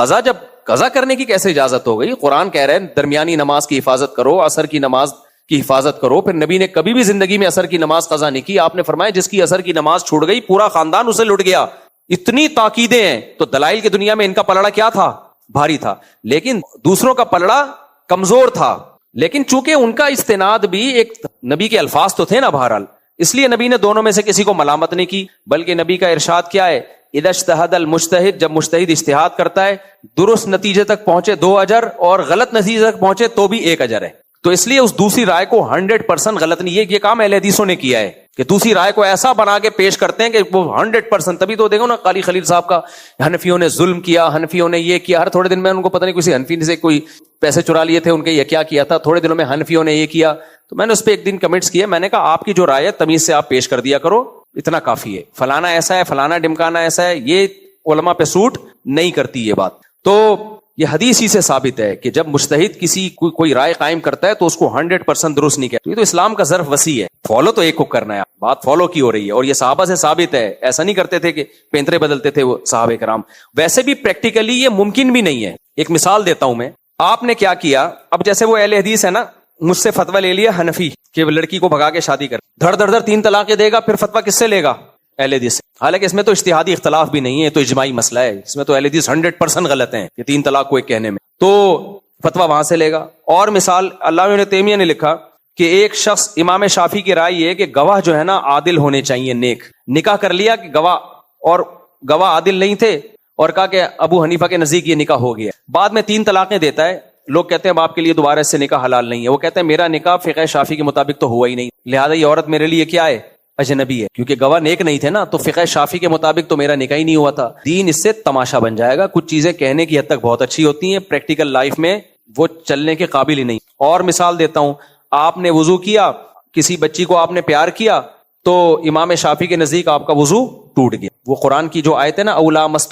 قضا کرنے کی کیسے اجازت ہو گئی؟ قرآن کہہ رہے ہیں درمیانی نماز کی حفاظت کرو, عصر کی نماز کی حفاظت کرو. پھر نبی نے کبھی بھی زندگی میں عصر کی نماز قضا نہیں کی. آپ نے فرمایا جس کی عصر کی نماز چھوٹ گئی پورا خاندان اسے لٹ گیا. اتنی تاکیدیں ہیں. تو دلائل کی دنیا میں ان کا پلڑا کیا تھا؟ بھاری تھا. لیکن دوسروں کا پلڑا کمزور تھا. لیکن چونکہ ان کا استناد بھی ایک نبی کے الفاظ تو تھے نا بہرحال, اس لیے نبی نے دونوں میں سے کسی کو ملامت نہیں کی. بلکہ نبی کا ارشاد کیا ہے, اذا اجتہد المجتہد, جب مجتہد اجتہاد کرتا ہے درست نتیجے تک پہنچے 2 اجر, اور غلط نتیجے تک پہنچے تو بھی 1 اجر ہے. تو اس لیے اس دوسری رائے کو 100% غلط نہیں. یہ کام اہل حدیثوں نے کیا ہے کہ دوسری رائے کو ایسا بنا کے پیش کرتے ہیں کہ وہ 100%. تبھی تو دیکھو نا قاری خلیل صاحب کا, حنفیوں نے ظلم کیا, حنفیوں نے یہ کیا. ہر تھوڑے دن میں ان کو پتہ نہیں کسی حنفی سے کوئی پیسے چرا لیے تھے ان کے, یہ کیا کیا تھا, تھوڑے دنوں میں حنفیوں نے یہ کیا. تو میں نے اس پہ ایک دن کمنٹس کیے, میں نے کہا آپ کی جو رائے ہے تمیز سے آپ پیش کر دیا کرو, اتنا کافی ہے. فلانا ایسا ہے, فلانا ڈمکانا ایسا ہے, یہ علماء پہ سوٹ نہیں کرتی یہ بات. تو یہ حدیث ہی سے ثابت ہے کہ جب مجتہد کسی کوئی رائے قائم کرتا ہے تو اس کو 100% درست نہیں کہتا. یہ تو اسلام کا ظرف وسیع ہے, فالو تو ایک کو کرنا ہے, بات فالو کی ہو رہی ہے. اور یہ صحابہ سے ثابت ہے, ایسا نہیں کرتے تھے کہ پینترے بدلتے تھے وہ صحابہ کرام. ویسے بھی پریکٹیکلی یہ ممکن بھی نہیں ہے. ایک مثال دیتا ہوں میں, آپ نے کیا کیا, اب جیسے وہ اہل حدیث ہے نا, مجھ سے فتویٰ لے لیا حنفی کہ وہ لڑکی کو بھگا کے شادی کر, دھڑ دھڑ 3 طلاقیں دے گا, پھر فتویٰ کس سے لے گا؟ اہل حدیث سے. حالانکہ اس میں تو اجتہادی اختلاف بھی نہیں ہے, تو اجماعی مسئلہ ہے. اس میں تو اہل حدیث 100% غلط ہیں کہ 3 طلاق کو ایک کہنے میں, تو فتویٰ وہاں سے لے گا. اور مثال علامہ ابن تیمیہ نے لکھا کہ ایک شخص, امام شافعی کی رائے یہ کہ گواہ جو ہے نا عادل ہونے چاہیے, نیک. نکاح کر لیا کہ گواہ عادل نہیں تھے, اور کہا کہ ابو حنیفہ کے نزدیک یہ نکاح ہو گیا. بعد میں 3 طلاقیں دیتا ہے. لوگ کہتے ہیں باپ کے لیے دوبارہ اس سے نکاح حلال نہیں ہے. وہ کہتے ہیں میرا نکاح فقہ شافعی کے مطابق تو ہوا ہی نہیں, لہذا یہ عورت میرے لیے کیا ہے؟ اجنبی ہے. کیونکہ گواہ نیک نہیں تھے نا, تو فقہ شافعی کے مطابق تو میرا نکاح ہی نہیں ہوا تھا. دین اس سے تماشا بن جائے گا. کچھ چیزیں کہنے کی حد تک بہت اچھی ہوتی ہیں, پریکٹیکل لائف میں وہ چلنے کے قابل ہی نہیں. اور مثال دیتا ہوں, آپ نے وضو کیا, کسی بچی کو آپ نے پیار کیا, تو امام شافعی کے نزدیک آپ کا وضو ٹوٹ گیا. وہ قرآن کی جو آیت ہے نا, اولا مست